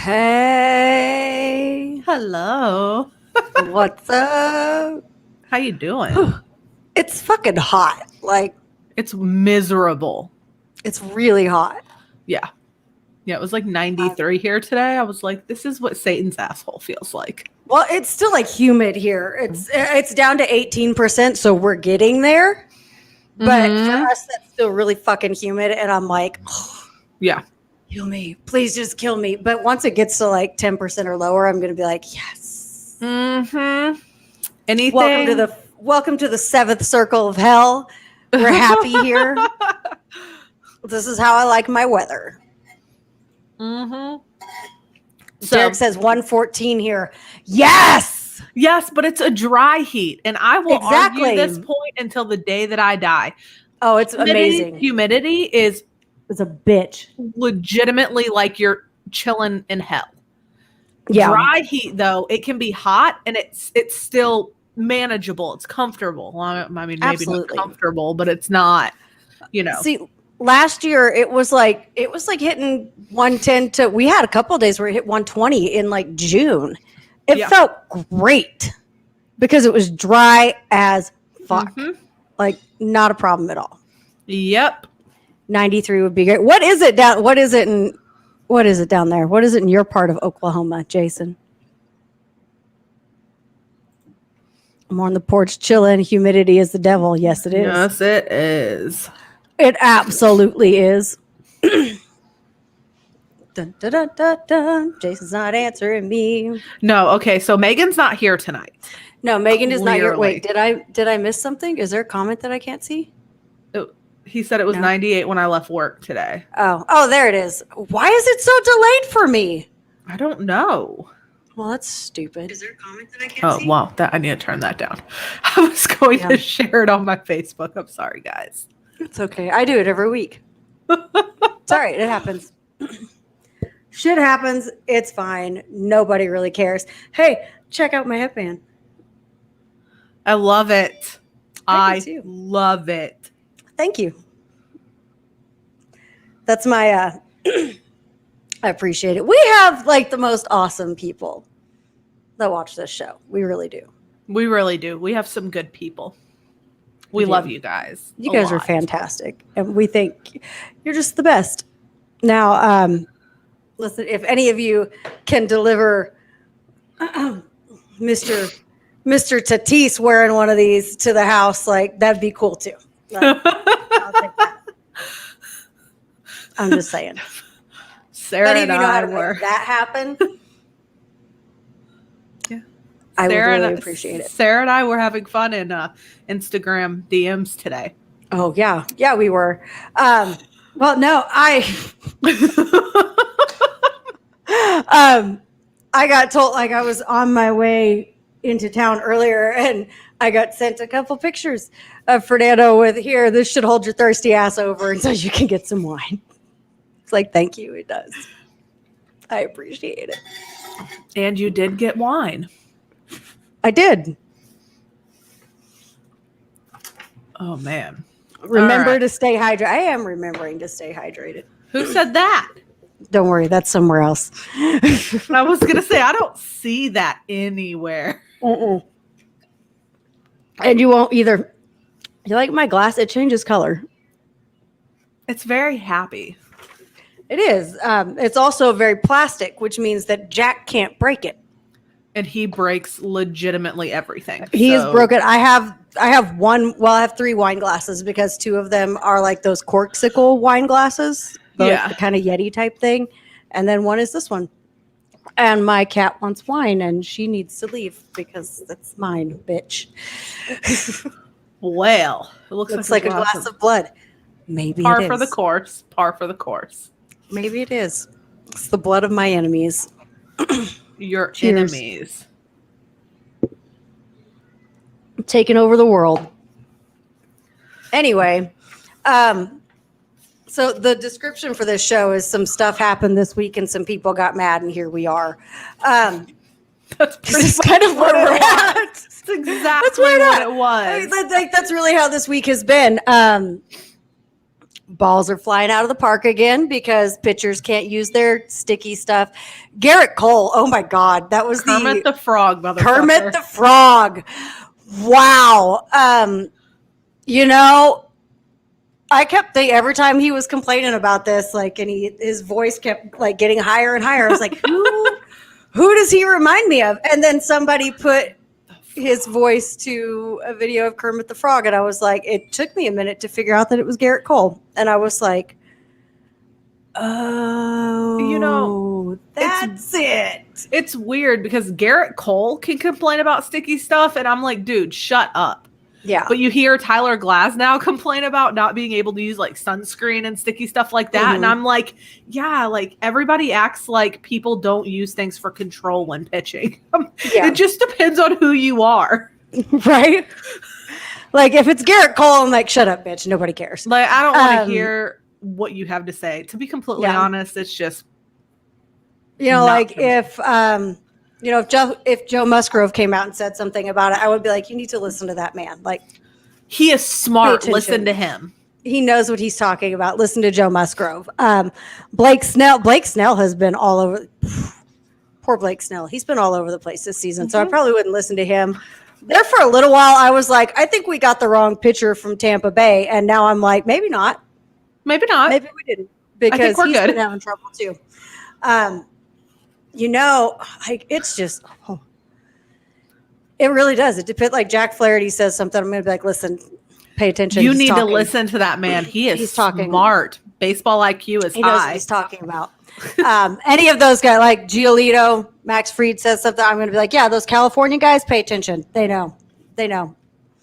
Hey. Hello. What's up? How you doing? It's fucking hot. Like, it's miserable. It's really hot. Yeah. Yeah, it was like 93 here today. I was like, this is what Satan's asshole feels like. Well, it's still like humid here. It's down to 18%, so we're getting there. But for us, that's still really fucking humid. And I'm like, yeah. Kill me. Please just kill me. But once it gets to like 10% or lower, I'm going to be like, yes. Mm-hmm. Anything? Welcome to the seventh circle of hell. We're happy here. This is how I like my weather. Mm-hmm. Derek says 114 here. Yes! Yes, but it's a dry heat. And I will argue this point until the day that I die. Oh, it's amazing. Humidity is a bitch. Legitimately like you're chilling in hell. Yeah. Dry heat, though, it can be hot and it's still manageable. It's comfortable. Well, I mean, maybe Absolutely. not comfortable, but it's not, you know. See, last year it was like hitting 110 to, we had a couple of days where it hit 120 in like June. It felt great because it was dry as fuck. Mm-hmm. Like, not a problem at all. Yep. 93 would be great. What is it down there? What is it in your part of Oklahoma, Jason? I'm on the porch chilling. Humidity is the devil. Yes, it is. Yes, it is. It absolutely is. Dun, dun, dun, dun, dun. Jason's not answering me. No, okay. So Megan's not here tonight. No, Megan is not here. Wait, did I miss something? Is there a comment that I can't see? He said it was 98 when I left work today. Oh, there it is. Why is it so delayed for me? I don't know. Well, that's stupid. Is there a comment that I can't see? Oh, wow. I need to turn that down. I was going to share it on my Facebook. I'm sorry, guys. It's okay. I do it every week. It's all right. It happens. Shit happens. It's fine. Nobody really cares. Hey, check out my headband. I love it. I love it. Thank you. That's my, I appreciate it. We have like the most awesome people that watch this show. We really do. We really do. We have some good people. We love you guys. You guys are fantastic. And we think you're just the best. Now, listen, if any of you can deliver Mr. Tatis wearing one of these to the house, like that'd be cool too. I'll take that. I'm just saying. Sarah and you know how to make that happen? Yeah. I would really appreciate it. Sarah and I were having fun in Instagram DMs today. Oh, yeah. Yeah, we were. Well, no, I I got told, like, I was on my way into town earlier and I got sent a couple pictures of Fernando with, here, this should hold your thirsty ass over until you can get some wine. It's like, thank you. It does. I appreciate it. And you did get wine. I did. Oh, man. Remember to stay hydrated. I am remembering to stay hydrated. Who said that? Don't worry. That's somewhere else. I was going to say, I don't see that anywhere. And you won't either. You like my glass? It changes color. It's very happy. It is. It's also very plastic, which means that Jack can't break it. And he breaks legitimately everything. He's broken. I have one. Well, I have 3 wine glasses because 2 of them are like those corksicle wine glasses. The kind of Yeti type thing. And then one is this one. And my cat wants wine and she needs to leave because that's mine, bitch. Well, it looks like a glass of blood. Maybe par it is. for the course. Par for the course. Maybe it is. It's the blood of my enemies. Your Cheers. enemies. Taking over the world. Anyway, so the description for this show is some stuff happened this week and some people got mad and here we are. That's kind of where we're at. That's exactly what it was. That's really how this week has been. Balls are flying out of the park again because pitchers can't use their sticky stuff. Garrett Cole, oh my God, that was Kermit the Frog, motherfucker. Kermit the Frog. Wow. I kept thinking every time he was complaining about this, like, and his voice kept like getting higher and higher. I was like, who does he remind me of? And then somebody put his voice to a video of Kermit the Frog, and I was like, it took me a minute to figure out that it was Garrett Cole, and I was like, oh, that's it. It's weird because Garrett Cole can complain about sticky stuff, and I'm like, dude, shut up. Yeah. But you hear Tyler Glasnow complain about not being able to use like sunscreen and sticky stuff like that. And I'm like, yeah, like everybody acts like people don't use things for control when pitching. It just depends on who you are. Right? Like if it's Garrett Cole, I'm like, shut up, bitch. Nobody cares. Like I don't want to hear what you have to say. To be completely honest, it's just, like if if Joe Musgrove came out and said something about it, I would be like, you need to listen to that man. Like, he is smart. Listen to him. He knows what he's talking about. Listen to Joe Musgrove. Blake Snell. Blake Snell has been all over. Poor Blake Snell. He's been all over the place this season. So I probably wouldn't listen to him. There for a little while, I was like, I think we got the wrong pitcher from Tampa Bay. And now I'm like, maybe not. Maybe not. Maybe we didn't. Because he's been having trouble too. It's just, it really does. It depends. Like Jack Flaherty says something, I'm going to be like, listen, pay attention. You need to listen to that man. He is smart. Baseball IQ is high. He knows what he's talking about. Any of those guys, like Giolito, Max Fried says something, I'm going to be like, yeah, those California guys, pay attention. They know.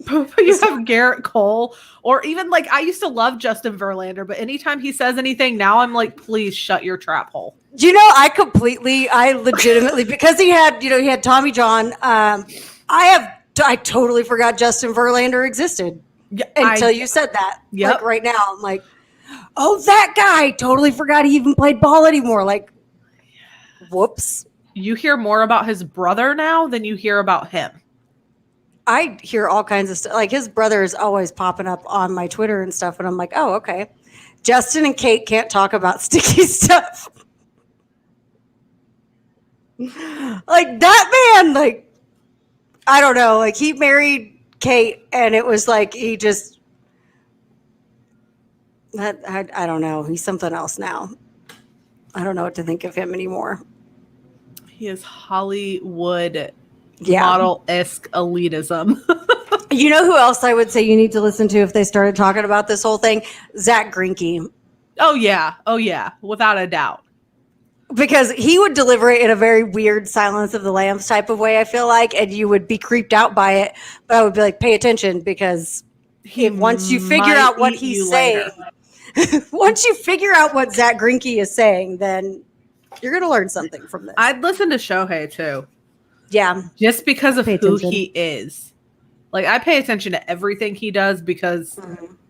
You have Garrett Cole, or even like I used to love Justin Verlander, but anytime he says anything now, I'm like, please shut your trap hole. Do you know, I legitimately, because he had Tommy John. I totally forgot Justin Verlander existed until you said that. Yep. Like right now, I'm like, oh, that guy. Totally forgot he even played ball anymore. Like, whoops. You hear more about his brother now than you hear about him. I hear all kinds of stuff. Like his brother is always popping up on my Twitter and stuff. And I'm like, oh, okay. Justin and Kate can't talk about sticky stuff. Like that man, like, I don't know. Like he married Kate and it was like, he just, I don't know. He's something else now. I don't know what to think of him anymore. He is Hollywood model-esque elitism. You know who else I would say you need to listen to if they started talking about this whole thing? Zach Greinke. Oh yeah, without a doubt. Because he would deliver it in a very weird Silence of the Lambs type of way, I feel like, and you would be creeped out by it. But I would be like, pay attention, because once you figure out what he's saying, once you figure out what Zach Greinke is saying, then You're going to learn something from this. I'd listen to Shohei too. Yeah. Just because of who he is. Like, I pay attention to everything he does because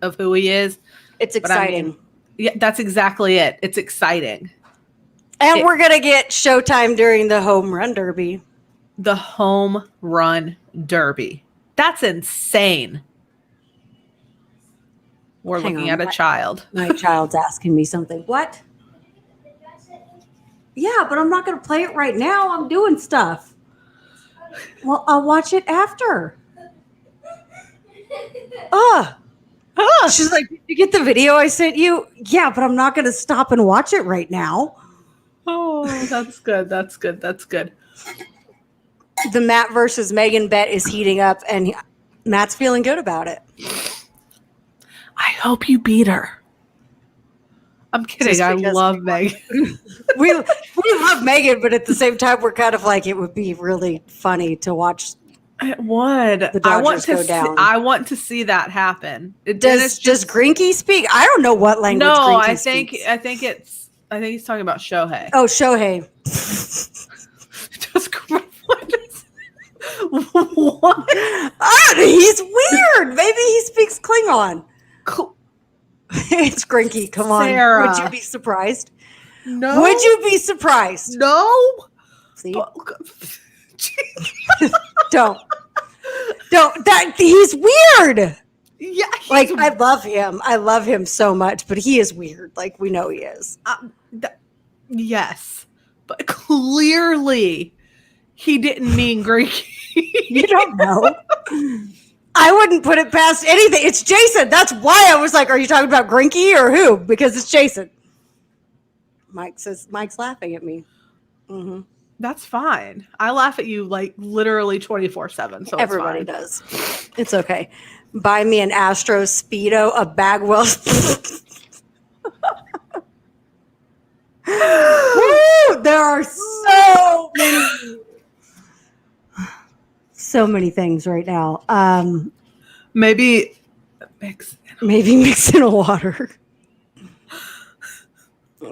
of who he is. It's exciting. I mean, yeah, that's exactly it. It's exciting. And we're going to get showtime during the home run derby. The home run derby. That's insane. We're looking at a child. My child's asking me something. What? Yeah, but I'm not going to play it right now. I'm doing stuff. Well, I'll watch it after. She's like, did you get the video I sent you? Yeah, but I'm not going to stop and watch it right now. Oh, that's good. That's good. That's good. The Matt versus Megan bet is heating up, and Matt's feeling good about it. I hope you beat her. I'm kidding. I love Megan. we love Megan, but at the same time, we're kind of like, it would be really funny to watch. It would. I want to see that happen. Does Grinky speak? I don't know what language. No, Grinky speaks. I think he's talking about Shohei. Oh, Shohei. What? He's weird. Maybe he speaks Klingon. It's Grinky. Come on. Sarah. Would you be surprised? No. Would you be surprised? No. See? Don't. He's weird. Yeah. Like, I love him. I love him so much, but he is weird. Like, we know he is. Yes. But clearly he didn't mean Grinky. You don't know. I wouldn't put it past anything. It's Jason. That's why I was like, are you talking about Grinky or who? Because it's Jason. Mike's laughing at me. Mm-hmm. That's fine. I laugh at you like literally 24/7. So everybody does. It's okay. Buy me an Astro Speedo, a Bagwell. Woo! There are so many things right now. Maybe mix in a water.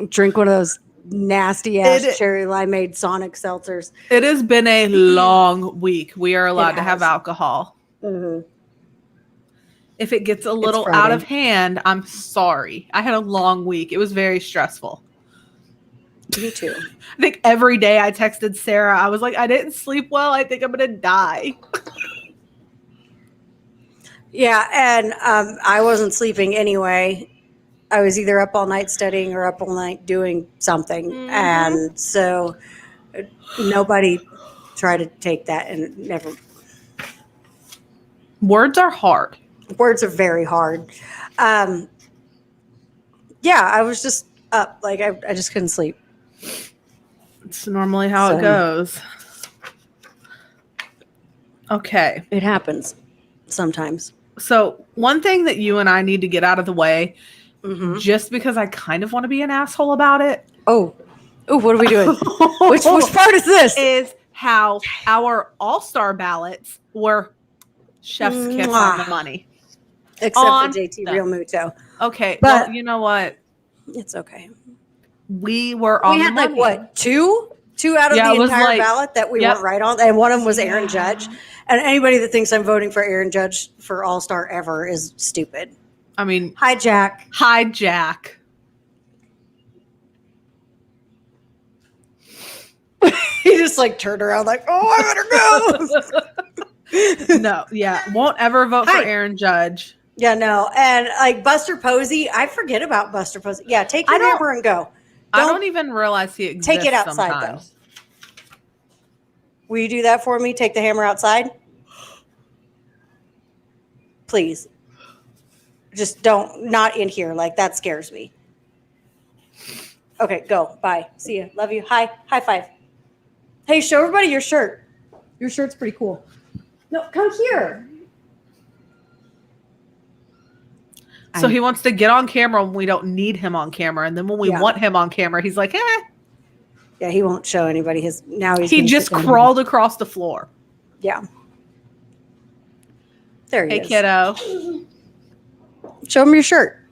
Drink one of those nasty ass cherry limeade Sonic seltzers. It has been a long week. We are allowed to have alcohol. Mm-hmm. If it gets a little out of hand, I'm sorry. I had a long week. It was very stressful. Me too. I think every day I texted Sarah, I was like, I didn't sleep well. I think I'm going to die. Yeah, and I wasn't sleeping anyway. I was either up all night studying or up all night doing something. Mm-hmm. And so nobody tried to take that and never. Words are hard. Words are very hard. Yeah, I was just up. Like, I just couldn't sleep. It's normally how it goes. Okay. It happens sometimes. So one thing that you and I need to get out of the way, just because I kind of want to be an asshole about it. Oh, what are we doing? which part is this? Is how our all-star ballots were chef's kiss on the money. Except for JT Real Muto. Okay, but well, you know what? It's okay. We were on. We had like what, two out of the entire ballot that we weren't right on, and one of them was Aaron Judge. And anybody that thinks I'm voting for Aaron Judge for All Star ever is stupid. I mean, hi Jack. He just like turned around like, oh, I better go. No, won't ever vote for Aaron Judge. Yeah, no, and like Buster Posey, I forget about Buster Posey. Yeah, take your hammer and go. I don't even realize he exists. Take it outside though. Will you do that for me? Take the hammer outside, please. Just not in here. Like that scares me. Okay, go. Bye. See ya. Love you. High five. Hey, show everybody your shirt. Your shirt's pretty cool. No, come here. So he wants to get on camera when we don't need him on camera, and then when we want him on camera, he's like, eh. Yeah, he won't show anybody his. Now he just crawled across the floor. Yeah. There he is. Hey, kiddo. Show him your shirt.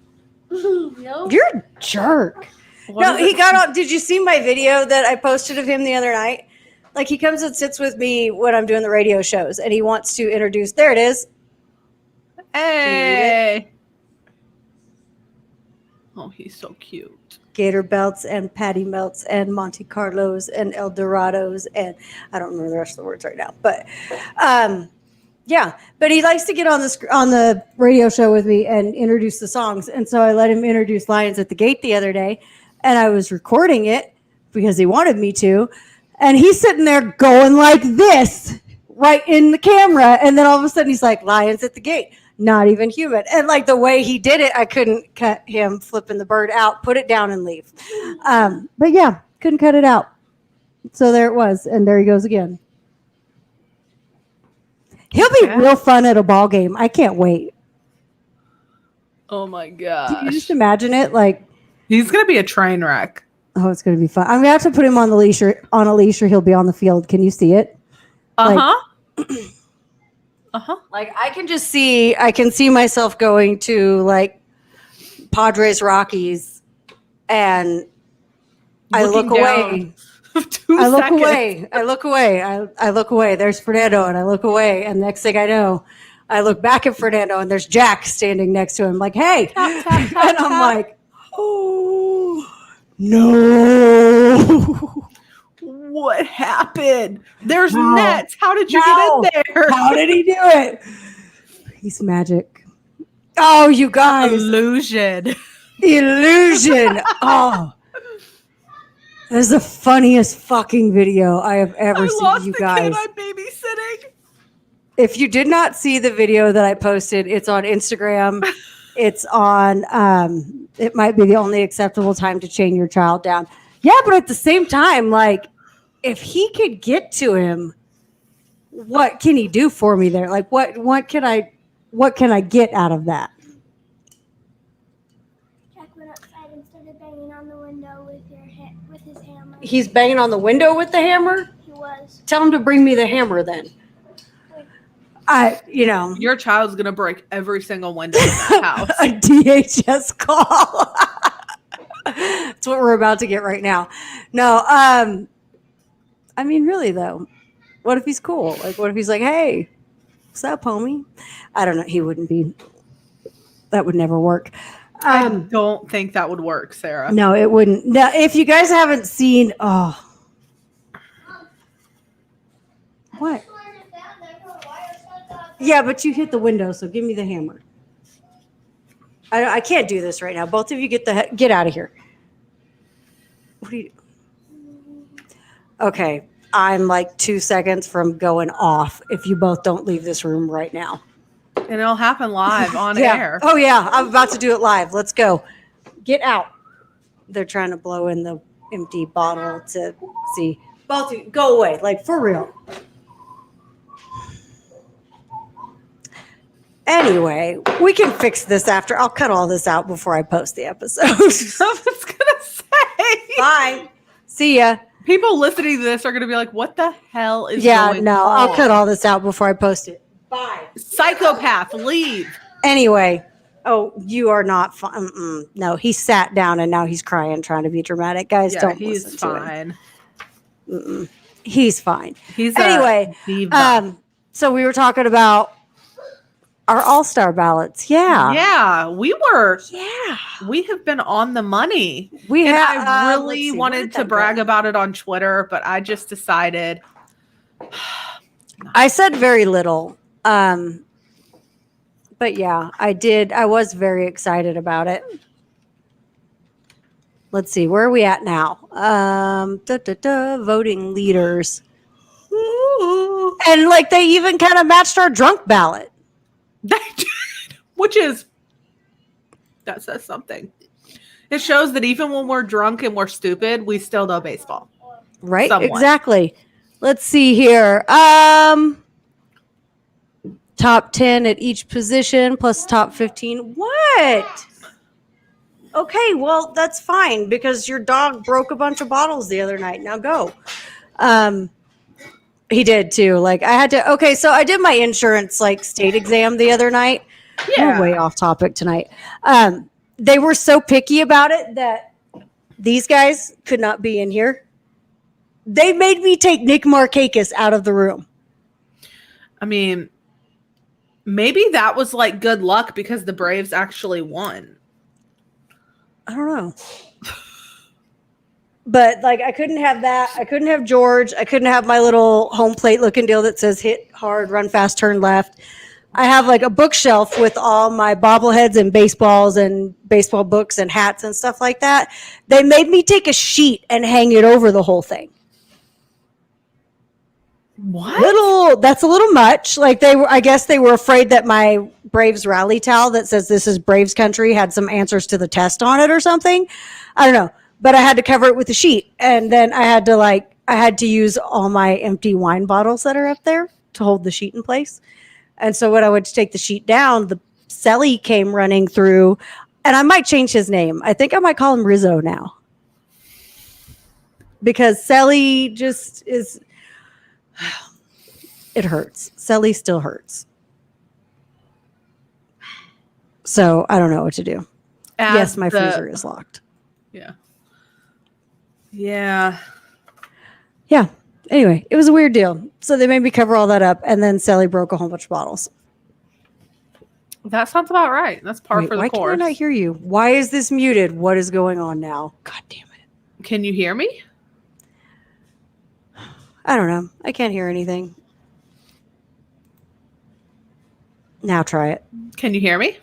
No. You're a jerk. No, he got on. Did you see my video that I posted of him the other night? Like, he comes and sits with me when I'm doing the radio shows, and he wants to introduce. There it is. Hey. Oh, he's so cute. Gator belts and patty melts and Monte Carlos and El Dorados, and I don't remember the rest of the words right now, but yeah. But he likes to get on the radio show with me and introduce the songs, and so I let him introduce Lions at the Gate the other day, and I was recording it because he wanted me to, and he's sitting there going like this right in the camera, and then all of a sudden he's like, Lions at the Gate. Not even human. And like the way he did it, I couldn't cut him flipping the bird out, put it down and leave. But yeah, couldn't cut it out. So there it was. And there he goes again. He'll be real fun at a ball game. I can't wait. Oh my gosh. Can you just imagine it? Like, he's going to be a train wreck. Oh, it's going to be fun. I'm going to have to put him on a leash or he'll be on the field. Can you see it? Like, I can see myself going to like Padres Rockies, and I look away. I look away. There's Fernando, and I look away, and next thing I know, I look back at Fernando, and there's Jack standing next to him, like, "Hey," and I'm like, "Oh no." What happened? There's nets. How did you get in there? How did he do it? He's magic. Oh, you guys. Illusion. Oh. That is the funniest fucking video I have ever seen, you guys. I'm babysitting. If you did not see the video that I posted, it's on Instagram. It's on, it might be the only acceptable time to chain your child down. Yeah, but at the same time, like, if he could get to him, what can he do for me there? Like, what can I get out of that? Jack went outside and started banging on the window with his hammer. He's banging on the window with the hammer? He was. Tell him to bring me the hammer then. Your child's going to break every single window in that house. A DHS call. That's what we're about to get right now. No, I mean, really, though, what if he's cool? Like, what if he's like, hey, what's up, homie? I don't know. He wouldn't be. That would never work. I don't think that would work, Sarah. No, it wouldn't. Now, if you guys haven't seen, what? Yeah, but you hit the window, so give me the hammer. I can't do this right now. Both of you get out of here. What do you? Okay, I'm like 2 seconds from going off if you both don't leave this room right now. And it'll happen live on air. Oh, yeah. I'm about to do it live. Let's go. Get out. They're trying to blow in the empty bottle to see. Both of you, go away. Like, for real. Anyway, we can fix this after. I'll cut all this out before I post the episode. I was going to say. Bye. See ya. People listening to this are going to be like, what the hell is going on? I'll cut all this out before I post it. Bye. Psychopath, leave. Anyway, you are not fine. No, he sat down and now he's crying, trying to be dramatic. Guys, don't listen to him. He's fine. He's fine. Anyway, so we were talking about our all-star ballots. Yeah, we were. Yeah. We have been on the money. I really wanted to brag about it on Twitter, but I just decided. I said very little. But yeah, I did. I was very excited about it. Let's see. Where are we at now? Voting leaders. Ooh. And like they even kind of matched our drunk ballot. Which that says something. It shows that even when we're drunk and we're stupid, we still know baseball. Right? Somewhat. Exactly. Let's see here. Top 10 at each position plus top 15. What? Okay, well, that's fine because your dog broke a bunch of bottles the other night. Now go. He did too. Like I had to. Okay, so I did my insurance like state exam the other night. Yeah, we're way off topic tonight. They were so picky about it that These guys could not be in here. They made me take Nick Markakis out of the room. I mean, maybe that was like good luck because the Braves actually won. I don't know. But like, I couldn't have that. I couldn't have George. I couldn't have my little home plate looking deal that says hit hard, run fast, turn left. I have like a bookshelf with all my bobbleheads and baseballs and baseball books and hats and stuff like that. They made me take a sheet and hang it over the whole thing. What? That's a little much. Like I guess they were afraid that my Braves rally towel that says this is Braves country had some answers to the test on it or something. I don't know. But I had to cover it with a sheet. And then I had to use all my empty wine bottles that are up there to hold the sheet in place. And so when I went to take the sheet down, the Selly came running through, and I might change his name. I think I might call him Rizzo now. Because Selly just is, it hurts. Selly still hurts. So I don't know what to do. Yes, my freezer is locked. Yeah. Yeah. Yeah. Anyway, it was a weird deal. So they made me cover all that up, and then Sally broke a whole bunch of bottles. That sounds about right. That's par for the course. Why can't I hear you? Why is this muted? What is going on now? God damn it. Can you hear me? I don't know. I can't hear anything. Now try it. Can you hear me?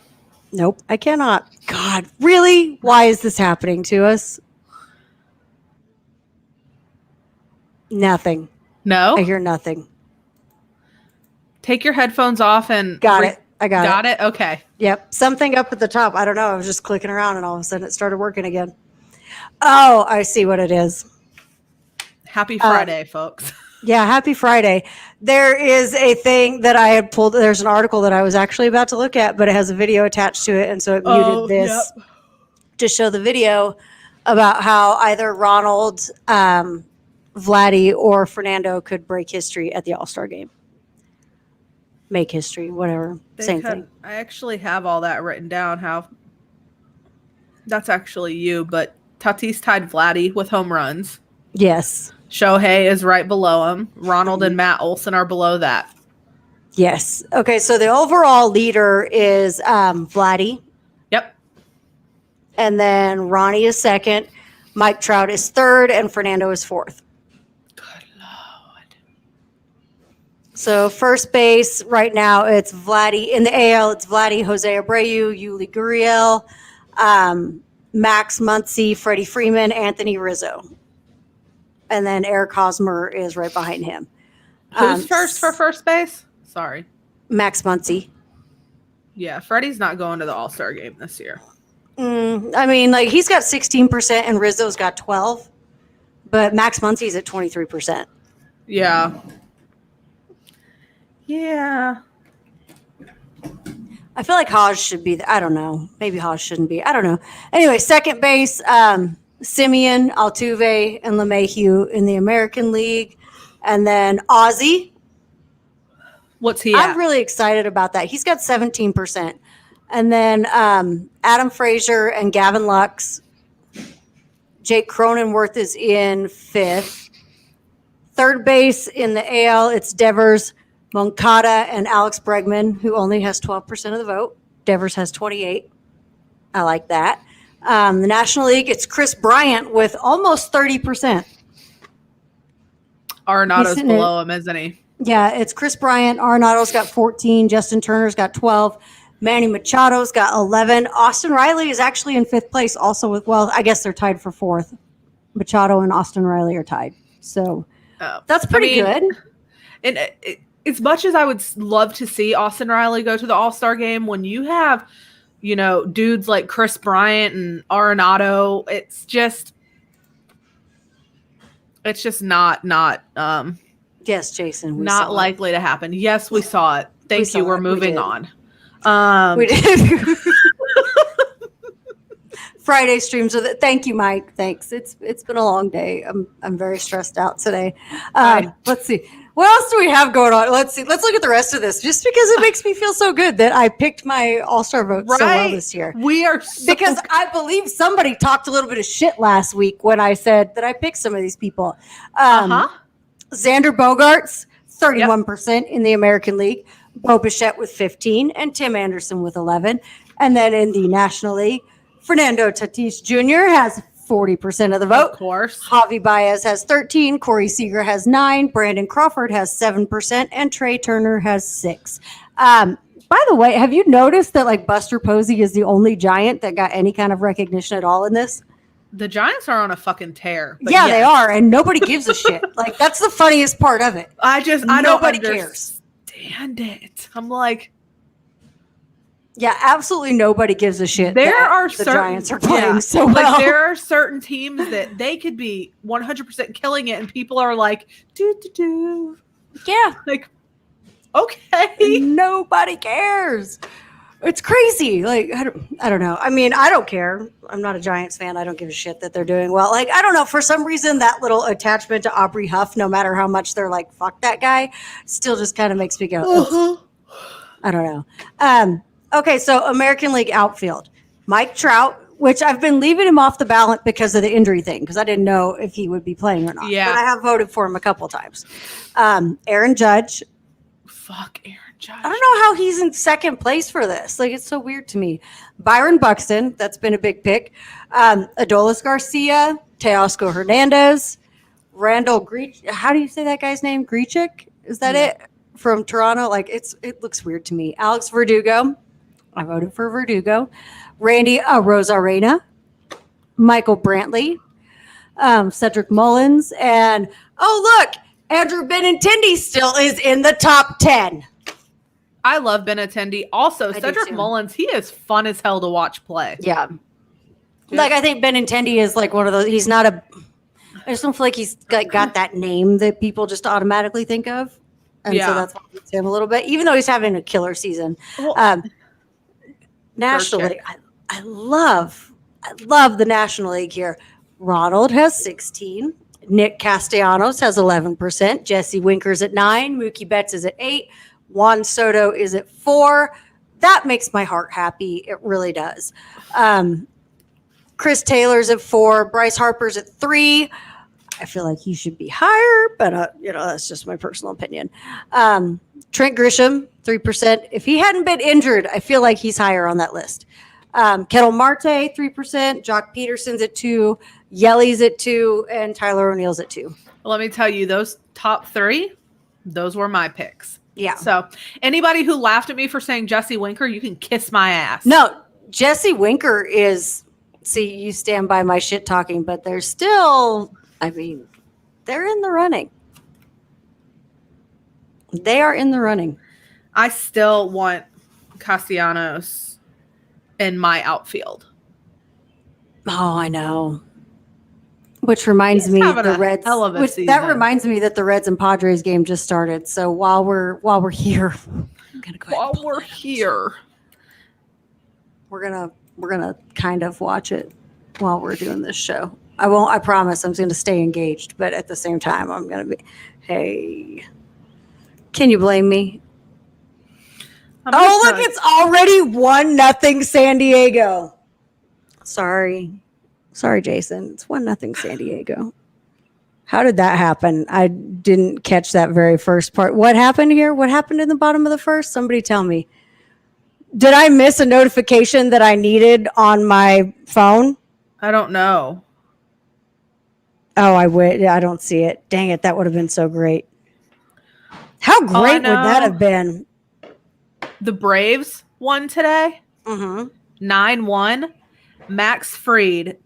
Nope, I cannot. God, really? Why is this happening to us? Nothing. No? I hear nothing. Take your headphones off and... Got it. I got it. Got it? Okay. Yep. Something up at the top. I don't know. I was just clicking around and all of a sudden it started working again. Oh, I see what it is. Happy Friday, folks. Yeah, happy Friday. There is a thing that I had pulled. There's an article that I was actually about to look at, but it has a video attached to it. And so it muted this to show the video about how either Ronald, Vladdy, or Fernando could break history at the All-Star game. Make history, whatever. Same thing. I actually have all that written down. How that's actually you, but Tatis tied Vladdy with home runs. Yes. Shohei is right below him. Ronald and Matt Olson are below that. Yes. Okay, so the overall leader is Vladdy. Yep. And then Ronnie is second. Mike Trout is third, and Fernando is fourth. Good Lord. So first base right now, it's Vladdy. In the AL, it's Vladdy, Jose Abreu, Yuli Gurriel, Max Muncy, Freddie Freeman, Anthony Rizzo. And then Eric Hosmer is right behind him. Who's first for first base? Sorry. Max Muncy. Yeah, Freddie's not going to the All-Star game this year. I mean, like, he's got 16% and Rizzo's got 12%. But Max Muncy's at 23%. Yeah. Yeah. I feel like Hodge should be. I don't know. Maybe Hodge shouldn't be. I don't know. Anyway, second base, Simeon, Altuve, and LeMahieu in the American League. And then Ozzy. What's he at? I'm really excited about that. He's got 17%. And then Adam Frazier and Gavin Lux. Jake Cronenworth is in fifth. Third base in the AL, it's Devers, Moncada, and Alex Bregman, who only has 12% of the vote. Devers has 28%. I like that. The National League, it's Chris Bryant with almost 30%. Arenado's below him, isn't he? Yeah, it's Chris Bryant. Arenado's got 14. Justin Turner's got 12. Manny Machado's got 11. Austin Riley is actually in fifth place also with, well, I guess they're tied for fourth. Machado and Austin Riley are tied. So that's pretty good. And as much as I would love to see Austin Riley go to the All-Star game, when you have, you know, dudes like Chris Bryant and Arenado, it's just not yes, Jason, not likely to happen. Yes, we saw it. Thank you. We're moving on. We did. Friday streams with it. Thank you, Mike. Thanks. It's been a long day. I'm very stressed out today. Let's see. What else do we have going on? Let's see. Let's look at the rest of this, just because it makes me feel so good that I picked my All-Star vote so well this year. We are because I believe somebody talked a little bit of shit last week when I said that I picked some of these people. Xander Bogaerts, 31% in the American League. Bo Bichette with 15 and Tim Anderson with 11. And then in the National League, Fernando Tatis Jr. has 40% of the vote. Of course. Javi Baez has 13. Corey Seager has 9. Brandon Crawford has 7%. And Trey Turner has 6. By the way, have you noticed that like Buster Posey is the only Giant that got any kind of recognition at all in this? The Giants are on a fucking tear. Yeah, they are. And nobody gives a shit. Like, that's the funniest part of it. I don't cares. Stand it. I'm like, yeah, absolutely nobody gives a shit. There are the certain Giants are playing so well. Like there are certain teams that they could be 100% killing it, and people are like, do. Yeah, like, okay, nobody cares. It's crazy. Like I don't know. I mean, I don't care. I'm not a Giants fan. I don't give a shit that they're doing well. Like I don't know. For some reason, that little attachment to Aubrey Huff, no matter how much they're like, fuck that guy, still just kind of makes me go. I don't know. Okay, so American League outfield. Mike Trout, which I've been leaving him off the ballot because of the injury thing, because I didn't know if he would be playing or not. Yeah. But I have voted for him a couple times. Aaron Judge. Fuck Aaron Judge. I don't know how he's in second place for this. Like, it's so weird to me. Byron Buxton, that's been a big pick. Adolis Garcia, Teoscar Hernandez, Randall Grichuk. How do you say that guy's name? Grichuk? Is that it? From Toronto? Like, it looks weird to me. Alex Verdugo. I voted for Verdugo. Randy Rosarena, Michael Brantley, Cedric Mullins, and look, Andrew Benintendi still is in the top 10. I love Benintendi. Also, Cedric Mullins, he is fun as hell to watch play. Yeah. Like, I think Benintendi is like one of those, he's not I just don't feel like he's got that name that people just automatically think of. And so that's why I hate him a little bit, even though he's having a killer season. Well, National League. I love the National League here. Ronald has 16. Nick Castellanos has 11%. Jesse Winker's at 9. Mookie Betts is at 8. Juan Soto is at 4. That makes my heart happy. It really does. Chris Taylor's at 4. Bryce Harper's at 3. I feel like he should be higher, but that's just my personal opinion. Trent Grisham, 3%. If he hadn't been injured, I feel like he's higher on that list. Kettle Marte, 3%. Jock Peterson's at 2. Yelly's at 2. And Tyler O'Neill's at 2. Let me tell you, those top 3, those were my picks. Yeah. So anybody who laughed at me for saying Jesse Winker, you can kiss my ass. No, Jesse Winker is, see, you stand by my shit talking, but they're still, they're in the running. They are in the running. I still want Castellanos in my outfield. Oh, I know. Which reminds me the Reds. That reminds me that the Reds and Padres game just started. So while we're here, I'm gonna go ahead. While we're here, we're gonna kind of watch it while we're doing this show. I won't. I promise. I'm going to stay engaged, but at the same time, I'm going to be. Hey, can you blame me? Look, it's already 1-0 San Diego. Sorry, Jason. It's 1-0 San Diego. How did that happen? I didn't catch that very first part. What happened here? What happened in the bottom of the first? Somebody tell me. Did I miss a notification that I needed on my phone? I don't know. Oh, I don't see it. Dang it. That would have been so great. How great would that have been? The Braves won today. 9-1. Max Fried.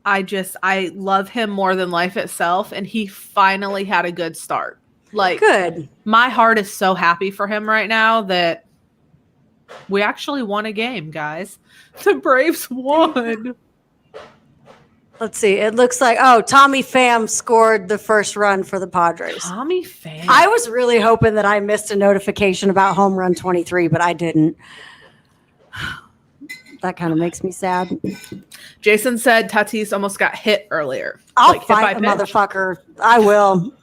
I love him more than life itself. And he finally had a good start. Like, good. My heart is so happy for him right now that we actually won a game, guys. The Braves won. Let's see. It looks like, Tommy Pham scored the first run for the Padres. Tommy Pham. I was really hoping that I missed a notification about home run 23, but I didn't. That kind of makes me sad. Jason said Tatis almost got hit earlier. I'll fight a motherfucker. I will.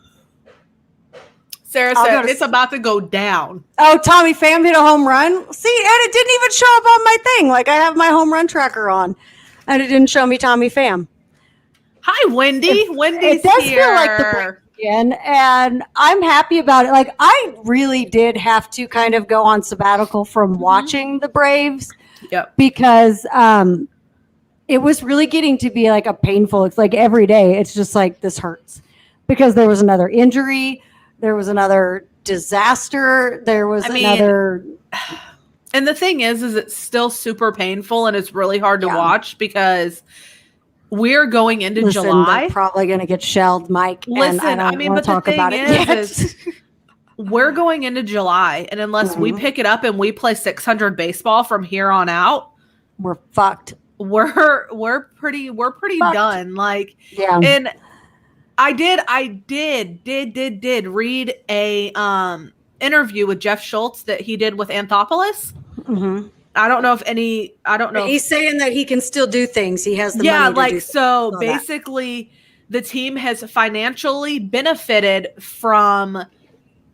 Sarah said it's about to go down. Oh, Tommy Pham hit a home run. See, and it didn't even show up on my thing. Like I have my home run tracker on, and it didn't show me Tommy Pham. Hi, Wendy. Wendy's it does here. Feel like the break again, and I'm happy about it. Like I really did have to kind of go on sabbatical from watching the Braves. Yep. Because it was really getting to be like a painful. It's like every day. It's just like this hurts because there was another injury. There was another disaster. There was another. And the thing is it's still super painful and it's really hard to watch because we're going into July. They're probably going to get shelled, Mike. Listen, and I don't want to talk about it is we're going into July, and unless we pick it up and we play 600 baseball from here on out, we're fucked. We're pretty fucked. Done. Like, and I did read a interview with Jeff Schultz that he did with Anthopoulos. Mm-hmm. I don't know. He's saying that he can still do things. He has the money to do so basically the team has financially benefited from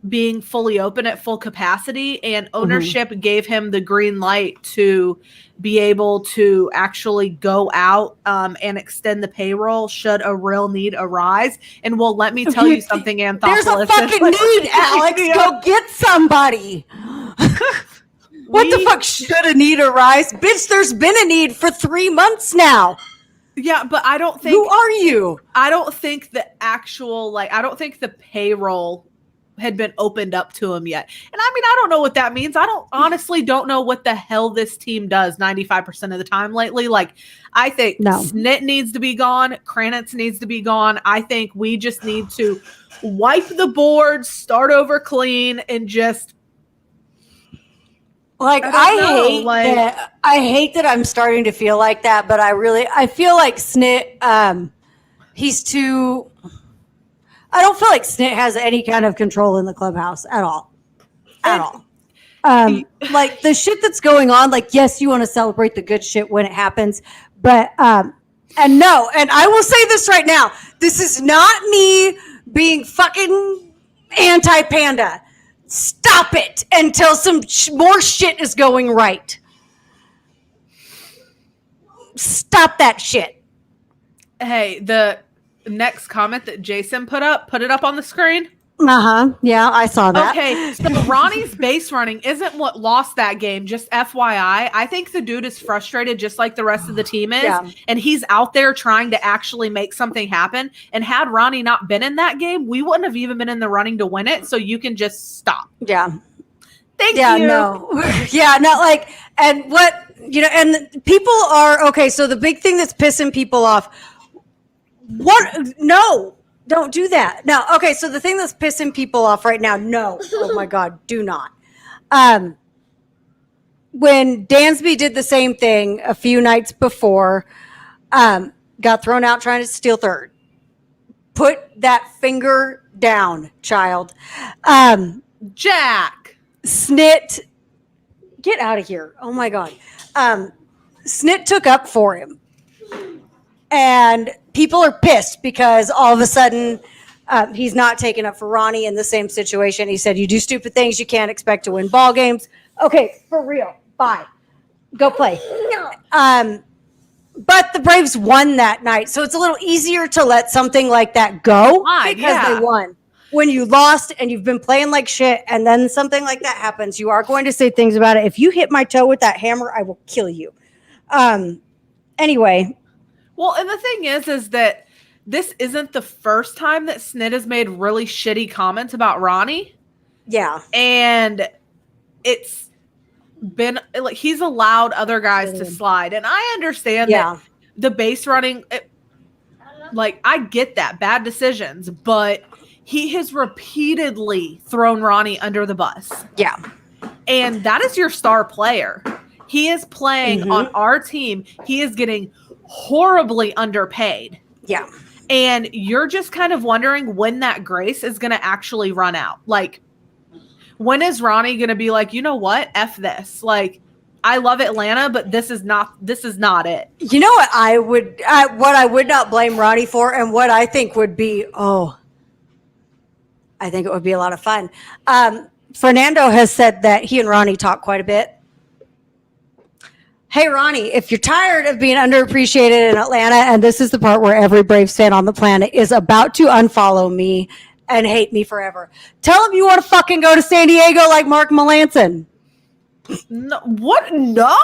being fully open at full capacity, and ownership gave him the green light to be able to actually go out and extend the payroll should a real need arise. And well, let me tell you something, Anthopoulos. There's a fucking need, Alex. Go get somebody. What the fuck should a need arise? Bitch, there's been a need for 3 months now. Yeah, but I don't think... Who are you? I don't think the actual, I don't think the payroll had been opened up to him yet. And I mean, I don't know what that means. I honestly don't know what the hell this team does 95% of the time lately. Like, I think Snit needs to be gone. Kranitz needs to be gone. I think we just need to wipe the board, start over clean, and just... I hate that I'm starting to feel like that, but I feel like Snit, he's too, I don't feel like Snit has any kind of control in the clubhouse at all. Like the shit that's going on, like, yes, you want to celebrate the good shit when it happens, but, and I will say this right now, this is not me being fucking anti-Panda. Stop it until some more shit is going right. Stop that shit. Hey, the next comment that Jason put it up on the screen. Yeah, I saw that. Okay, so Ronnie's base running isn't what lost that game, just FYI. I think the dude is frustrated just like the rest of the team is, and he's out there trying to actually make something happen. And had Ronnie not been in that game, we wouldn't have even been in the running to win it, so you can just stop. Yeah. Thank you. And what, and people are, okay, so the big thing that's pissing people off, don't do that. No. Okay. So the thing that's pissing people off right now, no. Oh my God, do not. When Dansby did the same thing a few nights before, got thrown out trying to steal third. Put that finger down, child. Jack. Snit, get out of here. Oh my God. Snit took up for him. And people are pissed because all of a sudden he's not taking up for Ronnie in the same situation. He said, you do stupid things. You can't expect to win ball games. Okay, for real. Bye. Go play. But the Braves won that night. So it's a little easier to let something like that go because they won. When you lost and you've been playing like shit and then something like that happens, you are going to say things about it. If you hit my toe with that hammer, I will kill you. Anyway. Well, and the thing is that this isn't the first time that Snit has made really shitty comments about Ronnie. Yeah. And it's been like he's allowed other guys to slide. And I understand that the base running, I get that. Bad decisions. But he has repeatedly thrown Ronnie under the bus. Yeah. And that is your star player. He is playing on our team. He is getting horribly underpaid. Yeah. And you're just kind of wondering when that grace is going to actually run out. Like, when is Ronnie going to be like, you know what? F this. Like, I love Atlanta, but this is not it. You know what what I would not blame Ronnie for and what I think would be, I I think it would be a lot of fun. Fernando has said that he and Ronnie talk quite a bit. Hey, Ronnie, if you're tired of being underappreciated in Atlanta, and this is the part where every Braves fan on the planet is about to unfollow me and hate me forever, tell them you want to fucking go to San Diego like Mark Melanson. No, what? No,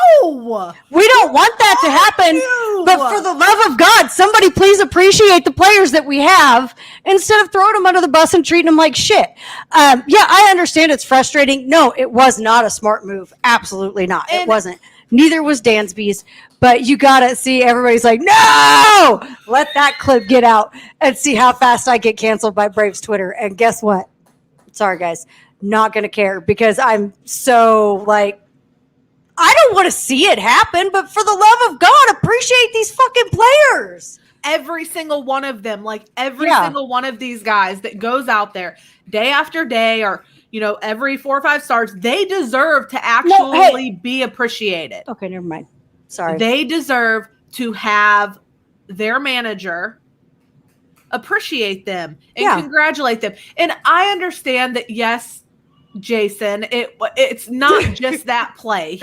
we don't want that to happen. But for the love of God, somebody please appreciate the players that we have instead of throwing them under the bus and treating them like shit. Yeah, I understand it's frustrating. No, it was not a smart move. Absolutely not. It wasn't. Neither was Dansby's. But you got to see everybody's like, no! Let that clip get out and see how fast I get canceled by Braves Twitter. And guess what? Sorry, guys. Not going to care because I'm so like, I don't want to see it happen, but for the love of God, appreciate these fucking players. Every single one of them, like every single one of these guys that goes out there day after day or, every 4 or 5 starts, they deserve to actually be appreciated. Okay, never mind. Sorry. They deserve to have their manager appreciate them and congratulate them. And I understand that, yes, Jason, it's not just that play.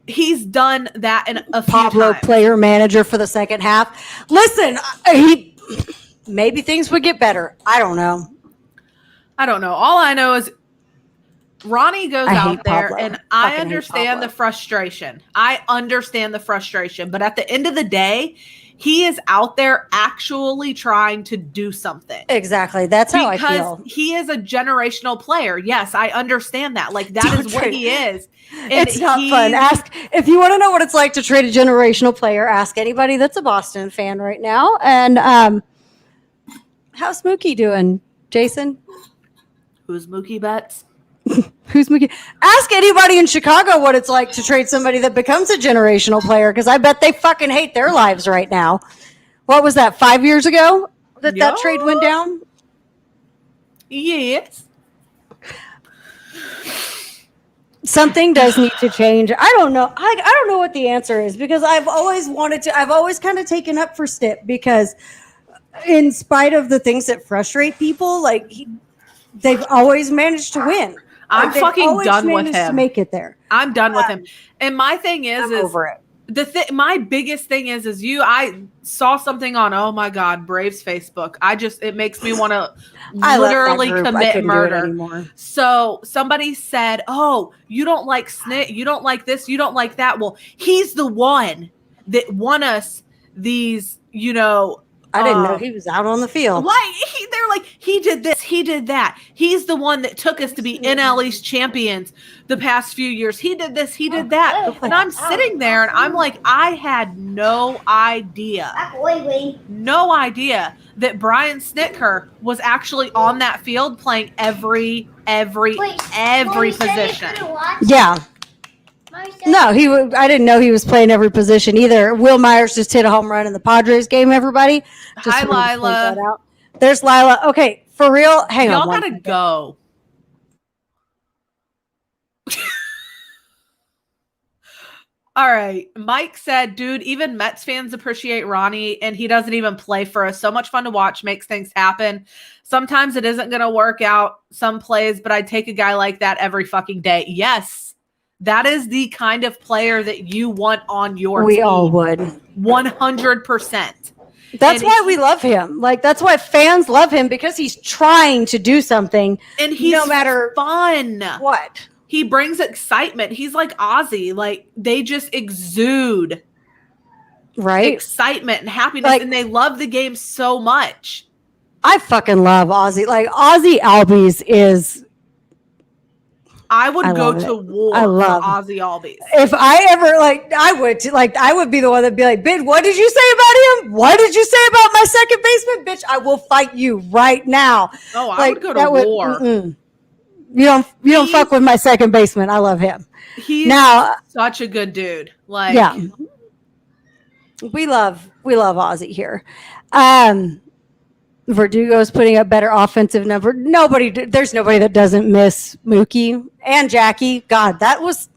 He's done that in a few Pablo times. Player manager for the second half. Listen, maybe things would get better. I don't know. All I know is Ronnie goes out there Pablo. and I understand the frustration. But at the end of the day, he is out there actually trying to do something. Exactly. That's how I feel. Because he is a generational player. Yes, I understand that. Like, that is what he is. And it's not fun. Ask if you want to know what it's like to trade a generational player. Ask anybody that's a Boston fan right now. And how's Mookie doing, Jason? Who's Mookie Betts? Who's Mookie? Ask anybody in Chicago what it's like to trade somebody that becomes a generational player, because I bet they fucking hate their lives right now. What was that, 5 years ago that trade went down? Yes. Something does need to change. I don't know. I don't know what the answer is, because I've always kind of taken up for Stipp, because in spite of the things that frustrate people, like they've always managed to win. I'm fucking done with him. To make it there. I'm done with him. And my thing is, I'm over it. My biggest thing is I saw something on, oh my God, Braves Facebook. it makes me want to literally commit murder. So somebody said, oh, you don't like Snit, you don't like this, you don't like that. Well, he's the one that won us these, I didn't know he was out on the field. They're like, he did this, he did that. He's the one that took us to be NL East champions the past few years. He did this, he did that. And I'm sitting there and I'm like, I had no idea that Brian Snitker was actually on that field playing every position. Yeah. No, I didn't know he was playing every position either. Will Myers just hit a home run in the Padres game, everybody. Hi, Lila. There's Lila. Okay, for real, hang on. Y'all gotta go. All right. Mike said, dude, even Mets fans appreciate Ronnie, and he doesn't even play for us. So much fun to watch, makes things happen. Sometimes it isn't going to work out some plays, but I'd take a guy like that every fucking day. Yes. That is the kind of player that you want on your team. We all would. 100%. That's why we love him. Like, that's why fans love him, because he's trying to do something. And he's no matter fun. What? He brings excitement. He's like Ozzy. Like, they just exude excitement and happiness, and they love the game so much. I fucking love Ozzy. Like, Ozzy Albies is... I would go to war for Ozzy Albies. If I ever, I would be the one that'd be like, bitch, what did you say about him? What did you say about my second baseman? Bitch, I will fight you right now. Oh, I would go to war. You don't fuck with my second baseman. I love him. He's such a good dude. Like, yeah. We love Ozzy here. Verdugo's putting up better offensive number. There's nobody that doesn't miss Mookie and Jackie. God, that was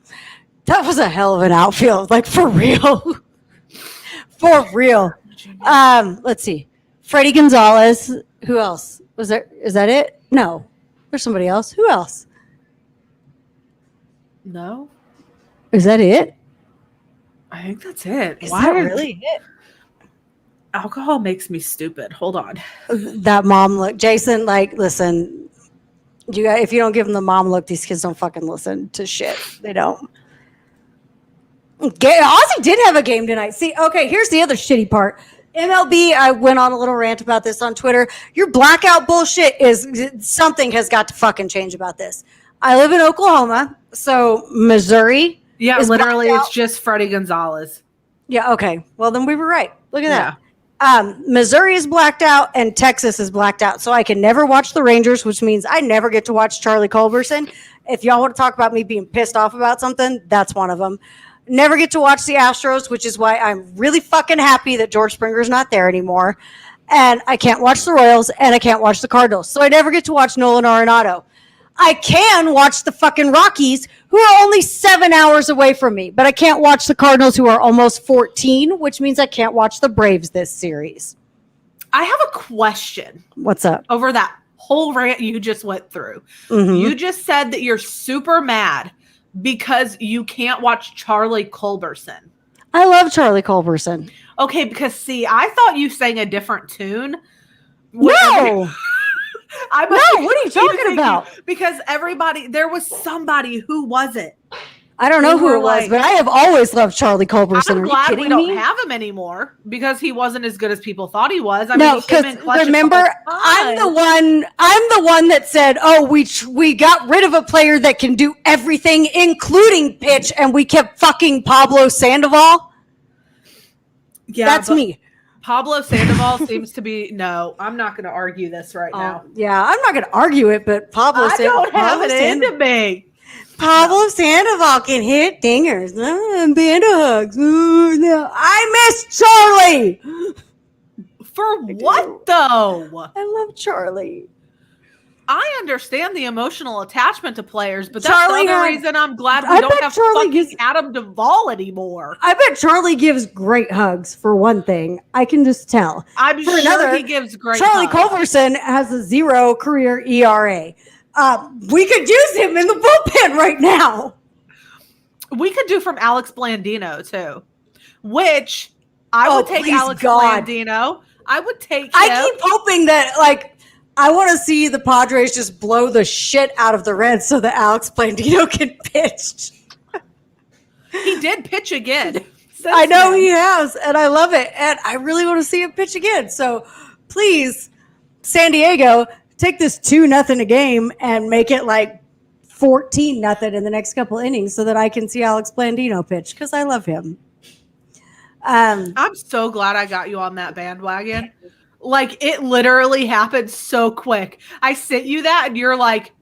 a hell of an outfield. Like, for real. For real. Let's see. Freddie Gonzalez. Who else? Is that it? No. There's somebody else. Who else? No. Is that it? I think that's it. Is that really it? Alcohol makes me stupid. Hold on. That mom look. Jason, like, listen, if you don't give them the mom look, these kids don't fucking listen to shit. They don't. Aussie did have a game tonight. See, okay, here's the other shitty part. MLB, I went on a little rant about this on Twitter. Your blackout bullshit something has got to fucking change about this. I live in Oklahoma, so Missouri. Yeah, literally, it's just Freddie Gonzalez. Yeah, okay. Well, then we were right. Look at that. Missouri is blacked out and Texas is blacked out. So I can never watch the Rangers, which means I never get to watch Charlie Culberson. If y'all want to talk about me being pissed off about something, that's one of them. Never get to watch the Astros, which is why I'm really fucking happy that George Springer's not there anymore. And I can't watch the Royals and I can't watch the Cardinals. So I never get to watch Nolan Arenado. I can watch the fucking Rockies, who are only 7 hours away from me, but I can't watch the Cardinals, who are almost 14, which means I can't watch the Braves this series. I have a question. What's up? Over that whole rant you just went through. Mm-hmm. You just said that you're super mad because you can't watch Charlie Culberson. I love Charlie Culberson. Okay, because see, I thought you sang a different tune. No! No, what are you talking about? Because there was somebody, who was it? I don't know who it was, but I have always loved Charlie Culberson. I'm glad we don't have him anymore because he wasn't as good as people thought he was. No, because remember, I'm the one that said, "Oh, we got rid of a player that can do everything, including pitch, and we kept fucking Pablo Sandoval." Yeah, that's me. Pablo Sandoval seems to be I'm not going to argue this right now. Yeah, I'm not going to argue it, but Pablo Sandoval. I don't have it into me. Pablo Sandoval can hit dingers and band of hugs. No. I miss Charlie. For what though? I love Charlie. I understand the emotional attachment to players, but that's the other reason I'm glad we don't have fucking Adam Duvall anymore. I bet Charlie gives great hugs, for one thing. I can just tell. I'm sure he gives great Charlie hugs. Culberson has a 0 career ERA. We could use him in the bullpen right now. We could do from Alex Blandino, too. Which, I would take Alex Blandino. I would take him. I keep hoping that, I want to see the Padres just blow the shit out of the Reds so that Alex Blandino can pitch. He did pitch again. I know he has, and I love it. And I really want to see him pitch again. So please, San Diego, take this 2-0 a game and make it 14-0 in the next couple innings so that I can see Alex Blandino pitch because I love him. I'm so glad I got you on that bandwagon. It literally happened so quick. I sent you that and you're like,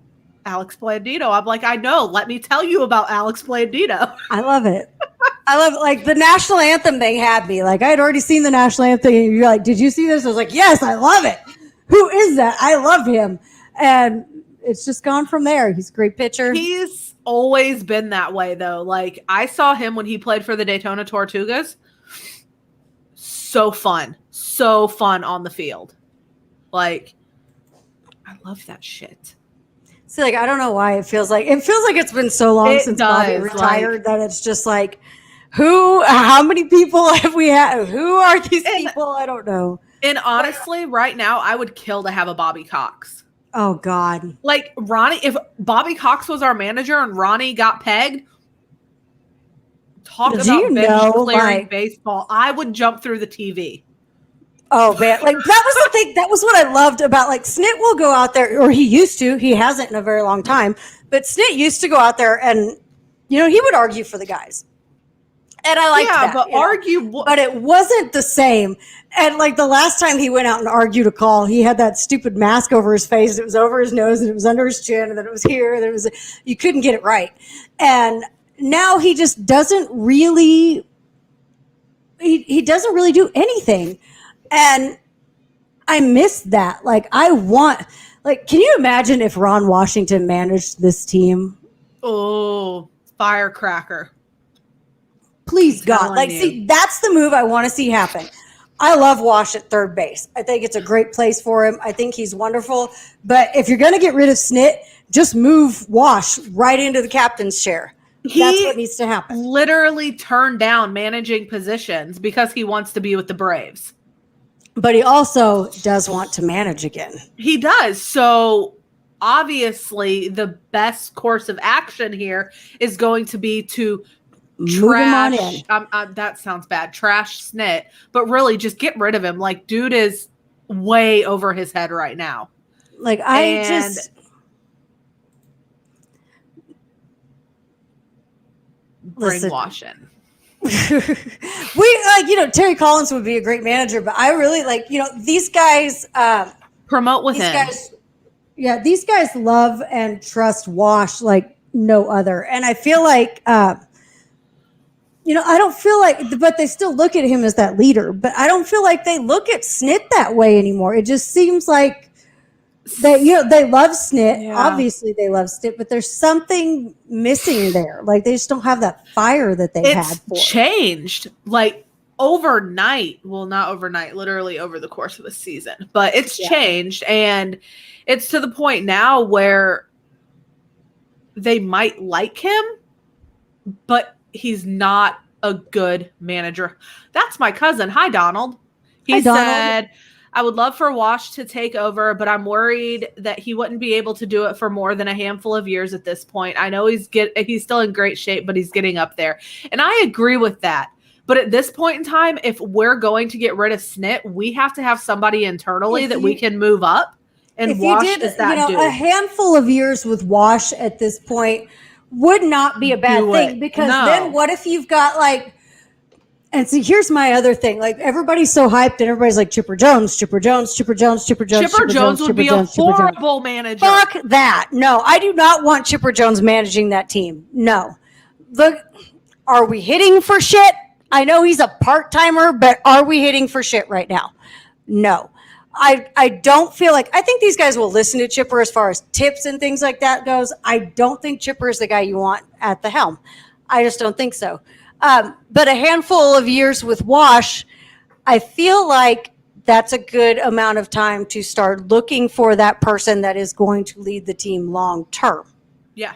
Alex Blandino. I'm like, I know. Let me tell you about Alex Blandino. I love it. I love it. The national anthem thing had me. I had already seen the national anthem. And you're like, did you see this? I was like, yes, I love it. Who is that? I love him. And it's just gone from there. He's a great pitcher. He's always been that way, though. I saw him when he played for the Daytona Tortugas. So fun on the field. I love that shit. See, I don't know why it feels like it's been so long since Bobby retired that it's just how many people have we had? Who are these people? I don't know. And honestly, right now, I would kill to have a Bobby Cox. Oh God. Ronnie, if Bobby Cox was our manager and Ronnie got pegged, talk about bench clearing baseball. I would jump through the TV. Oh man, that was the thing. That was what I loved about Snit will go out there, or he used to. He hasn't in a very long time, but Snit used to go out there and he would argue for the guys, and I liked that. But it wasn't the same. And the last time he went out and argued a call, he had that stupid mask over his face. It was over his nose, and it was under his chin, and then it was here, and you couldn't get it right. And now he just doesn't really. He doesn't really do anything. And I miss that. Can you imagine if Ron Washington managed this team? Oh, firecracker. Please, God. See, that's the move I want to see happen. I love Wash at third base. I think it's a great place for him. I think he's wonderful. But if you're going to get rid of Snit, just move Wash right into the captain's chair. That's what needs to happen. Literally turned down managing positions because he wants to be with the Braves. But he also does want to manage again. He does. So obviously the best course of action here is going to be to Move him on in. That sounds bad. Trash Snit. But really just get rid of him. Like, dude is way over his head right now. Like, brainwashing. Terry Collins would be a great manager, but I really these guys promote with him. These guys love and trust Wash like no other. And I feel like I don't feel like, but they still look at him as that leader, but I don't feel like they look at Snit that way anymore. It just seems like they love Snit. Yeah. Obviously they love Snit, but there's something missing there. Like they just don't have that fire that they had for. It's changed like overnight. Well, not overnight, literally over the course of a season, but it's changed. And it's to the point now where they might like him, but he's not a good manager. That's my cousin. Hi, Donald. He said, I would love for Wash to take over, but I'm worried that he wouldn't be able to do it for more than a handful of years at this point. I know he's still in great shape, but he's getting up there. And I agree with that. But at this point in time, if we're going to get rid of Snit, we have to have somebody internally that we can move up. And Wash is that dude. A handful of years with Wash at this point would not be a bad thing, because then what if you've got and see, here's my other thing. Like, everybody's so hyped and everybody's like, Chipper Jones would be a horrible manager. Fuck that. No, I do not want Chipper Jones managing that team. No. Look, are we hitting for shit? I know he's a part-timer, but are we hitting for shit right now? No. I don't feel like, I think these guys will listen to Chipper as far as tips and things like that goes. I don't think Chipper is the guy you want at the helm. I just don't think so. But a handful of years with Wash, I feel like that's a good amount of time to start looking for that person that is going to lead the team long term. Yeah.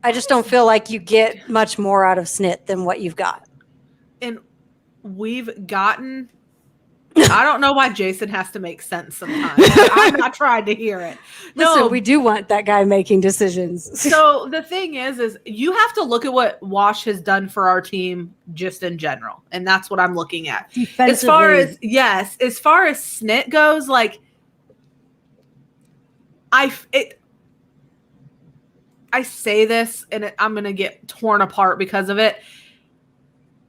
I just don't feel like you get much more out of Snit than what you've got. And we've gotten... I don't know why Jason has to make sense sometimes. I'm not trying to hear it. Listen, we do want that guy making decisions. So the thing is you have to look at what Wash has done for our team just in general. And that's what I'm looking at. As far as Snit goes, like I say this and I'm going to get torn apart because of it.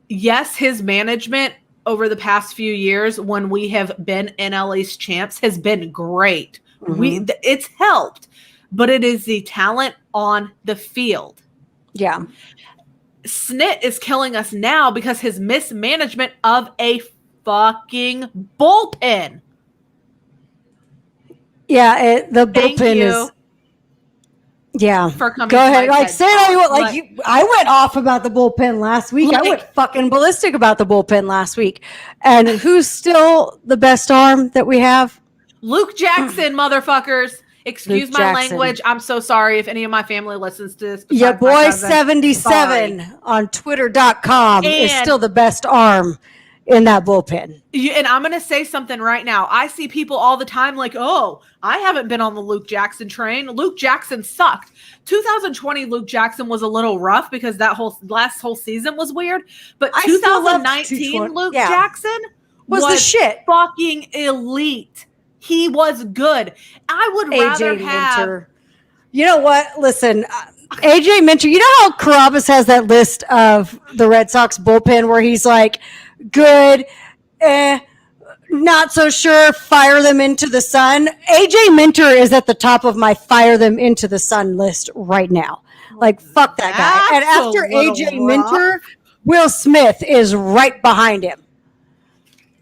Yes, his management over the past few years when we have been NL East champs has been great. Mm-hmm. It's helped, but it is the talent on the field. Yeah. Snit is killing us now because his mismanagement of a fucking bullpen. Yeah, the bullpen is... Yeah. Go ahead. Say it all you want. I went off about the bullpen last week. I went fucking ballistic about the bullpen last week. And who's still the best arm that we have? Luke Jackson, motherfuckers. Excuse my language. I'm so sorry if any of my family listens to this. Yeah, boy 77 on twitter.com is still the best arm in that bullpen. And I'm going to say something right now. I see people all the time like, oh, I haven't been on the Luke Jackson train. Luke Jackson sucked. 2020 Luke Jackson was a little rough because that whole season was weird. But 2019 Luke Jackson was the shit. Fucking elite. He was good. I would rather have... Minter. You know what? Listen, AJ Minter, you know how Carabas has that list of the Red Sox bullpen where he's like, good, not so sure, fire them into the sun. AJ Minter is at the top of my fire them into the sun list right now. Like, fuck that guy. And after AJ Minter, Will Smith is right behind him.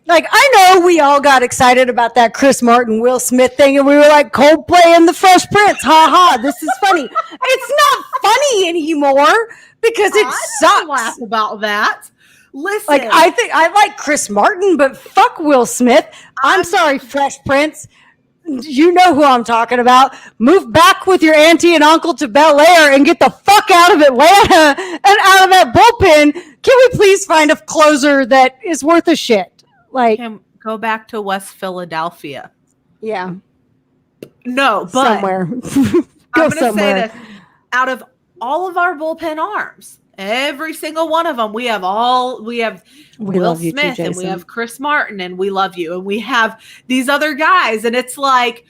Like, I know we all got excited about that Chris Martin, Will Smith thing, and we were like, Coldplay and the Fresh Prince. Ha ha, this is funny. It's not funny anymore because it sucks. Laugh about that. Listen. Like, I think I like Chris Martin, but fuck Will Smith. I'm sorry, Fresh Prince. You know who I'm talking about. Move back with your auntie and uncle to Bel Air and get the fuck out of Atlanta and out of that bullpen. Can we please find a closer that is worth a shit? Like, go back to West Philadelphia. Yeah. No, but somewhere. I'm going to say this. Out of all of our bullpen arms, every single one of them, we have Will Smith, and we have Chris Martin, and we love you, and we have these other guys, and it's like,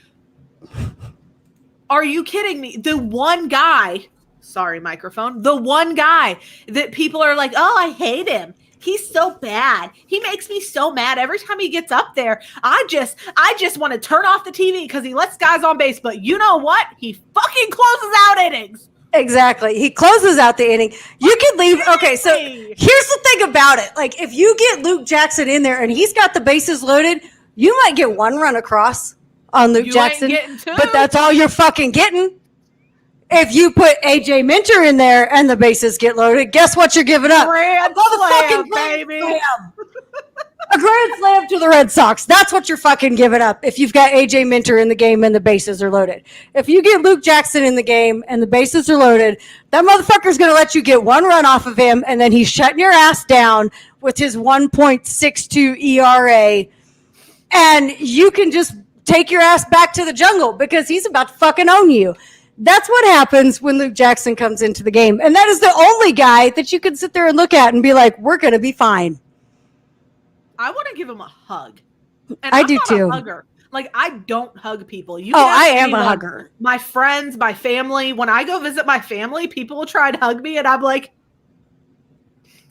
are you kidding me? The one guy, sorry, microphone, the one guy that people are like, oh, I hate him. He's so bad. He makes me so mad every time he gets up there. I just want to turn off the TV because he lets guys on base. But you know what? He fucking closes out innings. Exactly. He closes out the inning. You can leave. Okay, so here's the thing about it. Like, if you get Luke Jackson in there and he's got the bases loaded, you might get one run across on Luke Jackson. But that's all you're fucking getting. If you put AJ Minter in there and the bases get loaded, guess what you're giving up? Grand slam, baby. A grand slam to the Red Sox. That's what you're fucking giving up if you've got AJ Minter in the game and the bases are loaded. If you get Luke Jackson in the game and the bases are loaded, that motherfucker's going to let you get one run off of him, and then he's shutting your ass down with his 1.62 ERA, and you can just take your ass back to the jungle because he's about to fucking own you. That's what happens when Luke Jackson comes into the game. And that is the only guy that you can sit there and look at and be like, we're going to be fine. I want to give him a hug. And I do too. Like, I don't hug people. I am a hugger. My friends, my family. When I go visit my family, people will try to hug me, and I'm like,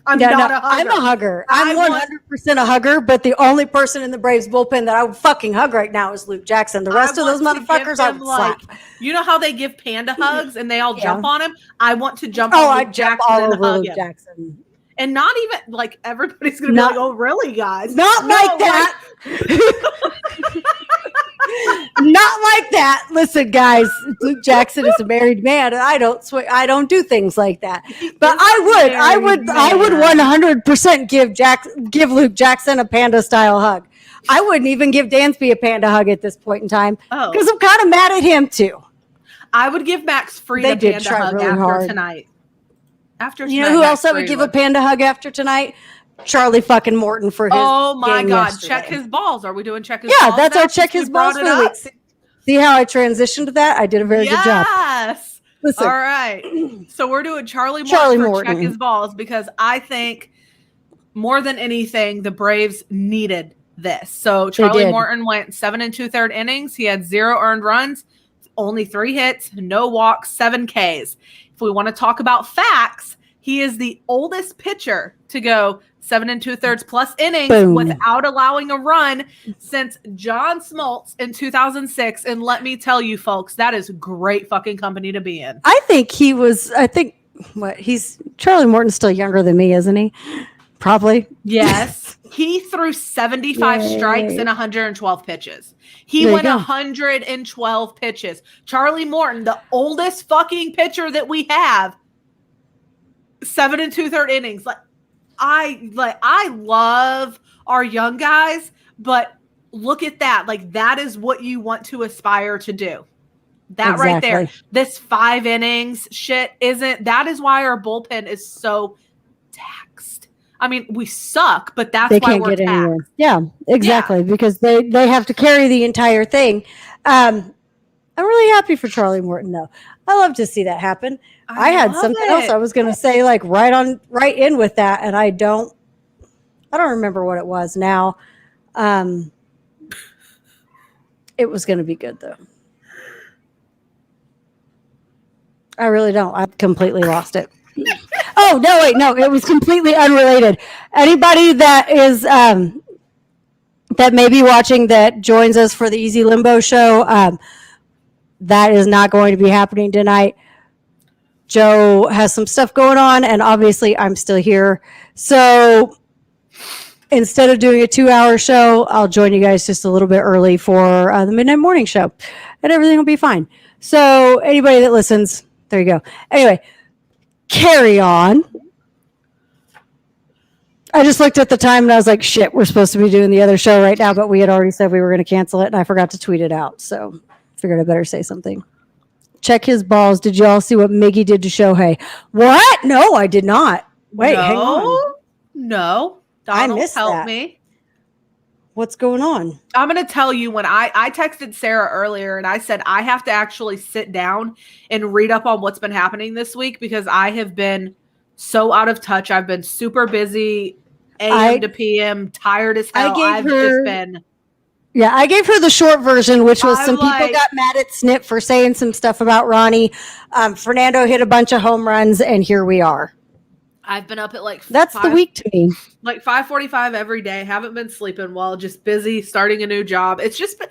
I'm not a hugger. I'm a hugger. I'm 100% a hugger, but the only person in the Braves bullpen that I would fucking hug right now is Luke Jackson. The rest of those motherfuckers I would slap. You know how they give Panda hugs and they all jump on him? I want to jump on Luke Jackson all over Luke Jackson. And not even, like, everybody's going to be like, oh, really, guys? Not like that. Not like that. Listen, guys, Luke Jackson is a married man, and I don't do things like that. But I would 100% give Luke Jackson a Panda style hug. I wouldn't even give Dansby a Panda hug at this point in time because I'm kind of mad at him too. I would give Max Fried a Panda hug really after tonight. You know who else I would give a Panda hug after tonight? Charlie fucking Morton for his Oh my God. yesterday. Check his balls. Are we doing check his balls? Yeah, that's our check his balls for the week. See how I transitioned to that? I did a very good job. Yes. Listen. All right. So we're doing Charlie Morton check his balls because I think more than anything, the Braves needed this. So Charlie Morton went 7 2/3 innings. He had 0 earned runs, only 3 hits, no walks, 7 Ks. If we want to talk about facts, he is the oldest pitcher to go 7 2/3 plus innings without allowing a run since John Smoltz in 2006. And let me tell you, folks, that is great fucking company to be in. Charlie Morton's still younger than me, isn't he? Probably. Yes. He threw 75 strikes and 112 pitches. He went 112 pitches. Charlie Morton, the oldest fucking pitcher that we have, 7 2/3 innings. I love our young guys, but look at that. Like, that is what you want to aspire to do. That right there. This 5 innings shit that is why our bullpen is so taxed. I mean, we suck, but that's why we're taxed. Anywhere. Yeah, exactly. Yeah. Because they have to carry the entire thing. I'm really happy for Charlie Morton, though. I love to see that happen. I had something else I was going to say, like right in with that, and I don't remember what it was now. It was going to be good though. I really don't. I completely lost it. Oh no! Wait, no. It was completely unrelated. Anybody that is that may be watching that joins us for the Easy Limbo show. That is not going to be happening tonight. Joe has some stuff going on, and obviously I'm still here. So instead of doing a 2-hour show, I'll join you guys just a little bit early for the midnight morning show, and everything will be fine. So anybody that listens, there you go. Anyway, carry on. I just looked at the time and I was like, shit, we're supposed to be doing the other show right now, but we had already said we were going to cancel it and I forgot to tweet it out. So figured I better say something. Check his balls. Did y'all see what Miggy did to Shohei? What? No, I did not. Wait, hang on. No. Donald, I missed help that. me. What's going on? I'm going to tell you when I texted Sarah earlier and I said I have to actually sit down and read up on what's been happening this week because I have been so out of touch. I've been super busy, AM to PM, tired as hell. I've just been... Yeah, I gave her the short version, which was some people got mad at Snip for saying some stuff about Ronnie. Fernando hit a bunch of home runs, and here we are. I've been up at that's the week to me. 5:45 every day. Haven't been sleeping well. Just busy starting a new job. It's been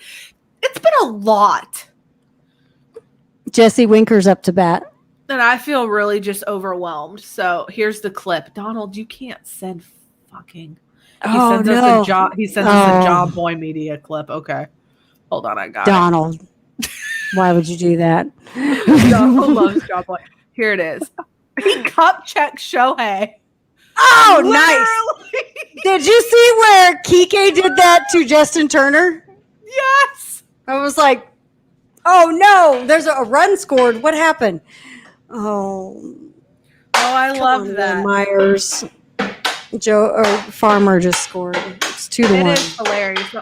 a lot. Jesse Winker's up to bat. And I feel really just overwhelmed. So here's the clip. Donald, you can't send fucking... He sends us a Job Boy Media clip. Okay. Hold on, I got Donald. Why would you do that? Donald loves Job Boy. Here it is. He cup checked Shohei. Oh, nice. Did you see where Kike did that to Justin Turner? Yes. I was like, oh, no. There's a run scored. What happened? Oh, I love that. Myers. Farmer just scored. It's 2-1. It is hilarious.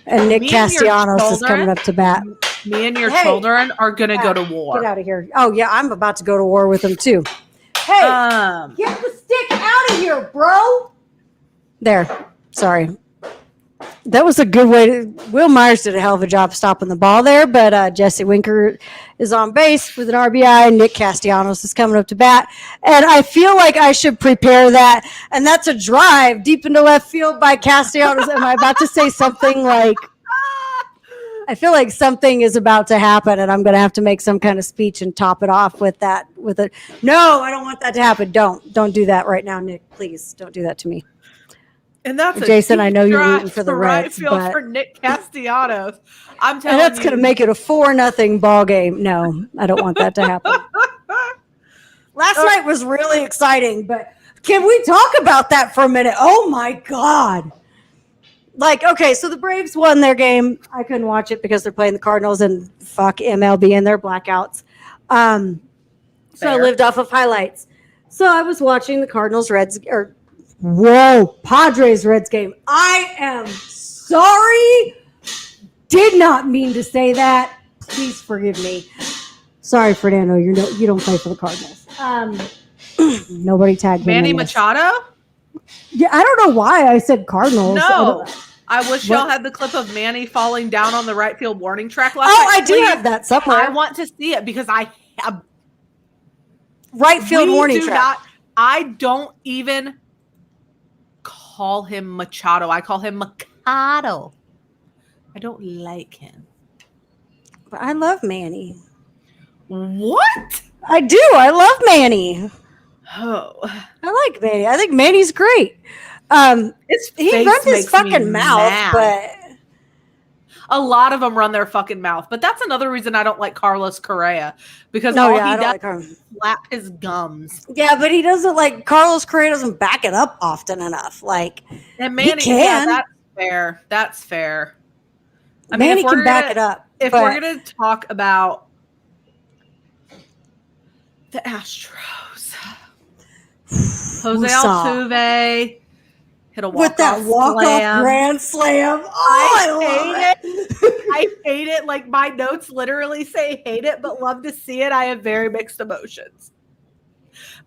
And Nick Castellanos is coming up to bat. Me and your children are going to go to war. Get out of here. Oh, yeah, I'm about to go to war with them, too. Hey, get the stick out of here, bro. There. Sorry. That was a good way to... Will Myers did a hell of a job stopping the ball there, but Jesse Winker is on base with an RBI. Nick Castellanos is coming up to bat. And I feel like I should prepare that. And that's a drive deep into left field by Castellanos. Am I about to say something like... I feel like something is about to happen, and I'm going to have to make some kind of speech and top it off with that. No, I don't want that to happen. Don't do that right now, Nick. Please don't do that to me. And that's Jason. I know you're rooting for the right Reds, field but for Nick Castellanos. I'm telling you, that's going to make it a 4-0 ball game. No, I don't want that to happen. Last night was really exciting, but can we talk about that for a minute? Oh my God! Okay, so the Braves won their game. I couldn't watch it because they're playing the Cardinals and fuck MLB and their blackouts. So I lived off of highlights. So I was watching the Cardinals Reds Padres Reds game. I am sorry. Did not mean to say that. Please forgive me. Sorry, Fernando. You don't play for the Cardinals. Nobody tagged me. Manny Machado? Yeah, I don't know why I said Cardinals. No. I wish y'all had the clip of Manny falling down on the right field warning track last night. I do have that somewhere. I want to see it because I have right field warning track. I don't even call him Machado. I call him Mikado. I don't like him. But I love Manny. What? I do. I love Manny. Oh. I like Manny. I think Manny's great. He runs his fucking mouth, but a lot of them run their fucking mouth. But that's another reason I don't like Carlos Correa because he does is slap his gums. Yeah, but he doesn't Carlos Correa doesn't back it up often enough. And Manny, he can. Yeah, that's fair. That's fair. I Manny can back it up. If we're gonna talk about the Astros, Jose Altuve hit a walk-off grand slam. Oh, I hate it. I hate it. My notes literally say hate it, but love to see it. I have very mixed emotions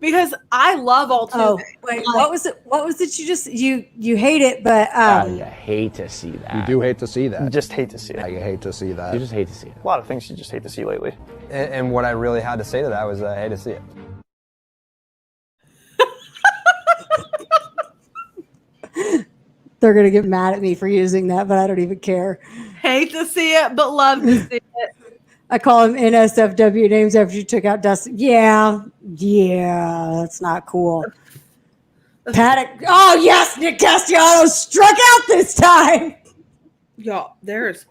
because I love Altuve. Oh, wait, what was it? What was it? You hate it, but you hate to see that. You do hate to see that. You just hate to see it. I hate to see that. You just hate to see it. A lot of things you just hate to see lately. And what I really had to say to that was I hate to see it. They're gonna get mad at me for using that, but I don't even care. Hate to see it, but love to see it. I call him NSFW names after you took out Dustin. Yeah, that's not cool. Paddock. Oh yes, Nick Castellanos struck out this time. Y'all, there's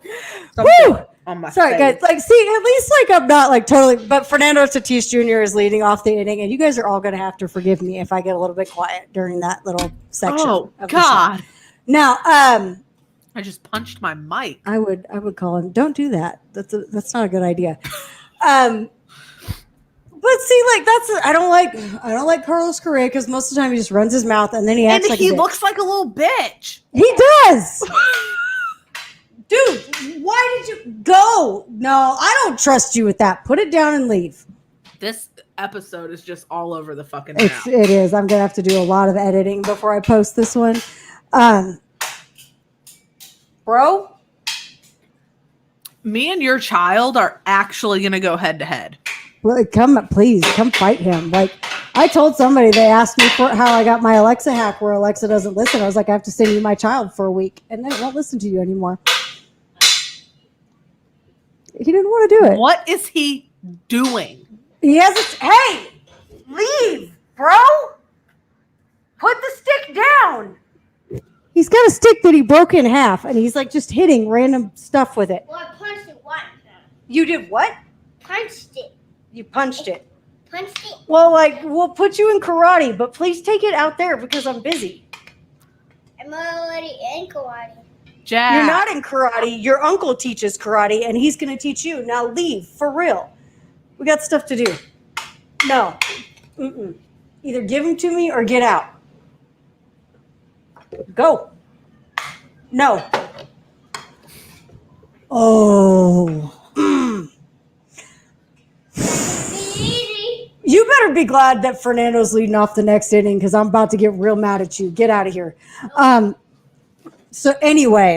Woo! on my Sorry, face. guys. Like, see, at least like I'm not like totally. But Fernando Tatis Jr. is leading off the inning, and you guys are all going to have to forgive me if I get a little bit quiet during that little section. Oh of God! The show. Now, I just punched my mic. I would call him. Don't do that. That's not a good idea. But see, like I don't like Carlos Correa because most of the time he just runs his mouth and then he acts And like he a bitch. looks like a little bitch. He does. Dude, why did you go? No, I don't trust you with that. Put it down and leave. This episode is just all over the fucking map. It is. I'm gonna have to do a lot of editing before I post this one. Bro, Me and your child are actually gonna go head to head. please come fight him. Like I told somebody, they asked me for how I got my Alexa hack where Alexa doesn't listen. I was like, I have to send you my child for a week and then it won't listen to you anymore. He didn't want to do it. What is he doing? He has hey, leave, bro. Put the stick down. He's got a stick that he broke in half and he's like just hitting random stuff with it. Well, I punched it once. You did what? Punched it. You punched it. Punched it. Well, like, we'll put you in karate, but please take it out there because I'm busy. I'm already in karate. Jack. You're not in karate. Your uncle teaches karate, and he's going to teach you. Now leave, for real. We got stuff to do. No. Mm-mm. Either give him to me or get out. Go. No. Oh. Easy. You better be glad that Fernando's leading off the next inning because I'm about to get real mad at you. Get out of here. So anyway,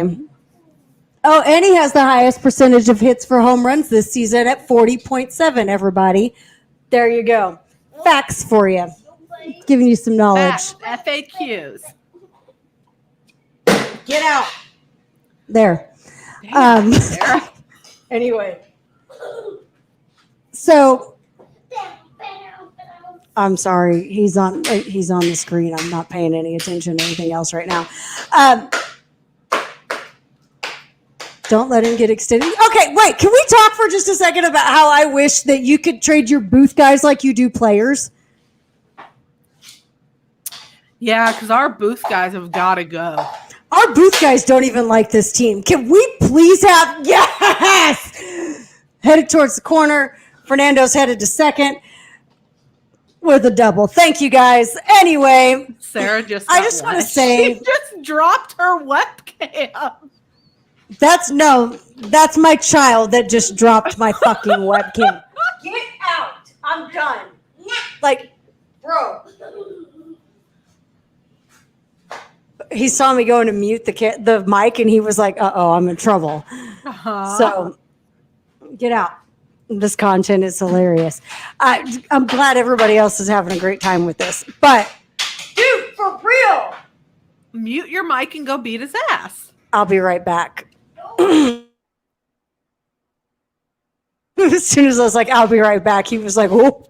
and he has the highest percentage of hits for home runs this season at 40.7, everybody. There you go. Facts for you. Giving you some knowledge. Facts, FAQs. Get out. There. Damn, Sarah. Anyway. So I'm sorry. He's on the screen. I'm not paying any attention to anything else right now. Don't let him get extended. Okay, wait. Can we talk for just a second about how I wish that you could trade your booth guys like you do players? Yeah, because our booth guys have got to go. Our booth guys don't even like this team. Can we please have... Yes! Headed towards the corner. Fernando's headed to second with a double. Thank you, guys. Anyway, Sarah just I just want to say... She just dropped her webcam. That's my child that just dropped my fucking webcam. Get out. I'm done. Like, bro. He saw me going to mute the mic and he was like, uh-oh, I'm in trouble. Uh-huh. So get out. This content is hilarious. I'm glad everybody else is having a great time with this. But, dude, for real. Mute your mic and go beat his ass. I'll be right back. As soon as I was like, I'll be right back, he was like, oh.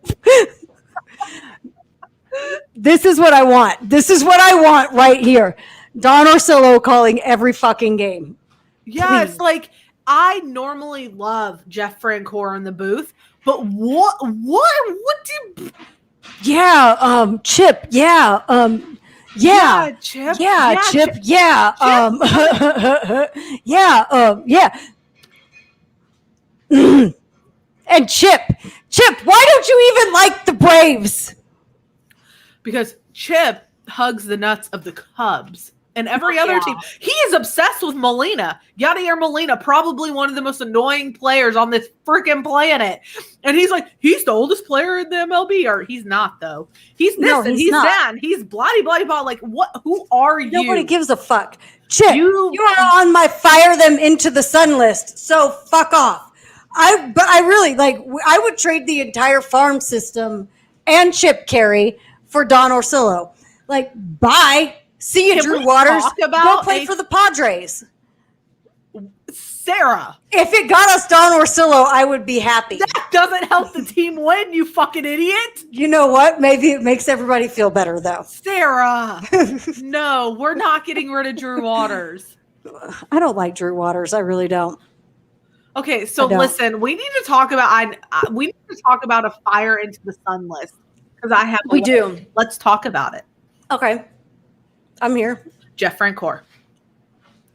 This is what I want. This is what I want right here. Don Orsillo calling every fucking game. Yes, Please. like I normally love Jeff Francoeur in the booth, but what did Yeah, Chip. Yeah, yeah, Chip? yeah, Chip. Yeah, yeah. And Chip, why don't you even like the Braves? Because Chip hugs the nuts of the Cubs and every other team. He is obsessed with Molina. Yadier Molina, probably one of the most annoying players on this freaking planet. And he's like, he's the oldest player in the MLB. Or he's not, though. He's this and he's that. And he's blah-de-blah-de-blah. Like, what? Who are you? Nobody gives a fuck. Chip, You are on my fire them into the sun list. So fuck off. But I really, like, I would trade the entire farm system and Chip Carey for Don Orsillo. Like, bye. See you, Can Drew we Waters. talk about Go play for the Padres. Sarah. If it got us Don Orsillo, I would be happy. That doesn't help the team win, you fucking idiot. You know what? Maybe it makes everybody feel better, though. Sarah. No, we're not getting rid of Drew Waters. I don't like Drew Waters. I really don't. Okay, so listen, we need to talk about a fire into the sun list because I have. We do. Let's talk about it. Okay, I'm here. Jeff Francoeur.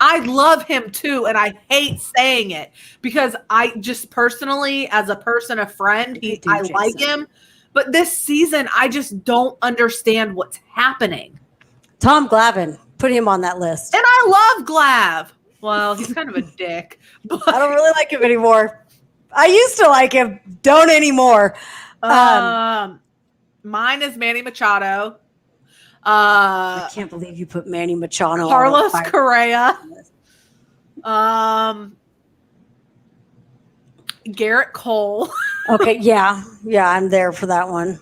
I love him too, and I hate saying it because I just personally, as a person, a friend, I like him. But this season, I just don't understand what's happening. Tom Glavine, put him on that list. And I love Glav. Well, he's kind of a dick. But I don't really like him anymore. I used to like him. Don't anymore. Mine is Manny Machado. I can't believe you put Manny Machado. Carlos Correa. Garrett Cole. Okay, yeah, I'm there for that one.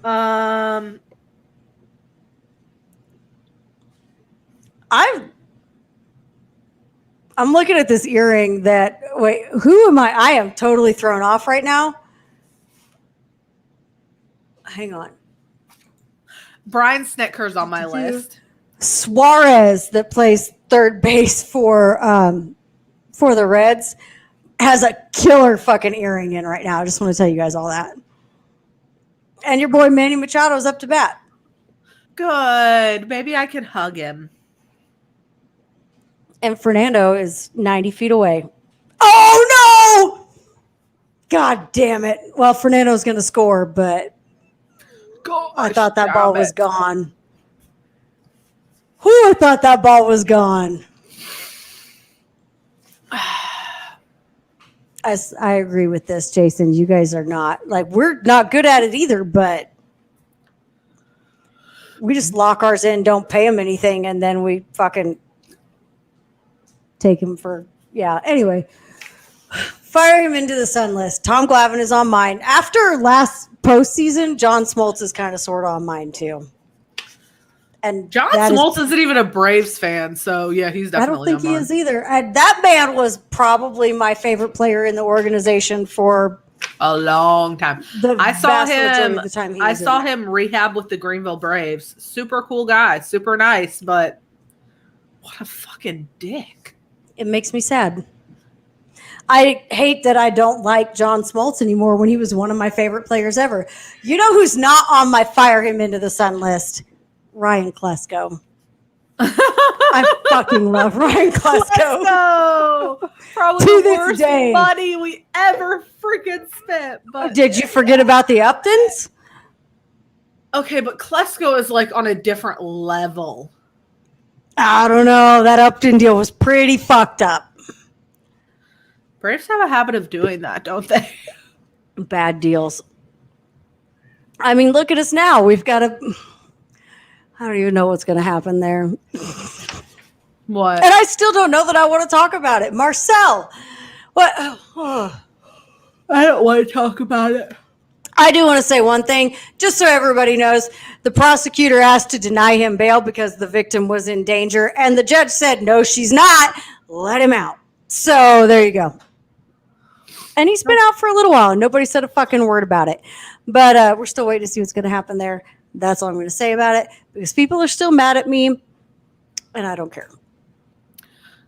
I'm looking at this earring that, wait, who am I? I am totally thrown off right now. Hang on. Brian Snitker's on my list. Suarez, that plays third base for the Reds, has a killer fucking earring in right now. I just want to tell you guys all that. And your boy Manny Machado's up to bat. Good. Maybe I can hug him. And Fernando is 90 feet away. Oh, no! God damn it. Well, Fernando's going to score, but I thought that ball was gone. I thought that ball was gone. I agree with this, Jason. You guys are not. Like, we're not good at it either, but we just lock ours in, don't pay them anything, and then we fucking take him for, yeah. Anyway, fire him into the sun list. Tom Glavine is on mine. After last postseason, John Smoltz is kind of sort of on mine too. And John Smoltz isn't even a Braves fan, so yeah, he's definitely. I don't think he is either. That man was probably my favorite player in the organization for a long time. I saw him rehab with the Greenville Braves. Super cool guy, super nice, but what a fucking dick. It makes me sad. I hate that I don't like John Smoltz anymore when he was one of my favorite players ever. You know who's not on my fire him into the sun list? Ryan Klesko. I fucking love Ryan Klesko. Probably to the worst money we ever freaking spent. But did you forget about the Uptons? Okay, but Klesko is like on a different level. I don't know. That Upton deal was pretty fucked up. Braves have a habit of doing that, don't they? Bad deals. I mean, look at us now. We've got I don't even know what's going to happen there. What? And I still don't know that I want to talk about it. Marcel. What? Oh. I don't want to talk about it. I do want to say one thing, just so everybody knows. The prosecutor asked to deny him bail because the victim was in danger, and the judge said, no, she's not. Let him out. So there you go. And he's been out for a little while, and nobody said a fucking word about it. But we're still waiting to see what's going to happen there. That's all I'm going to say about it, because people are still mad at me, and I don't care.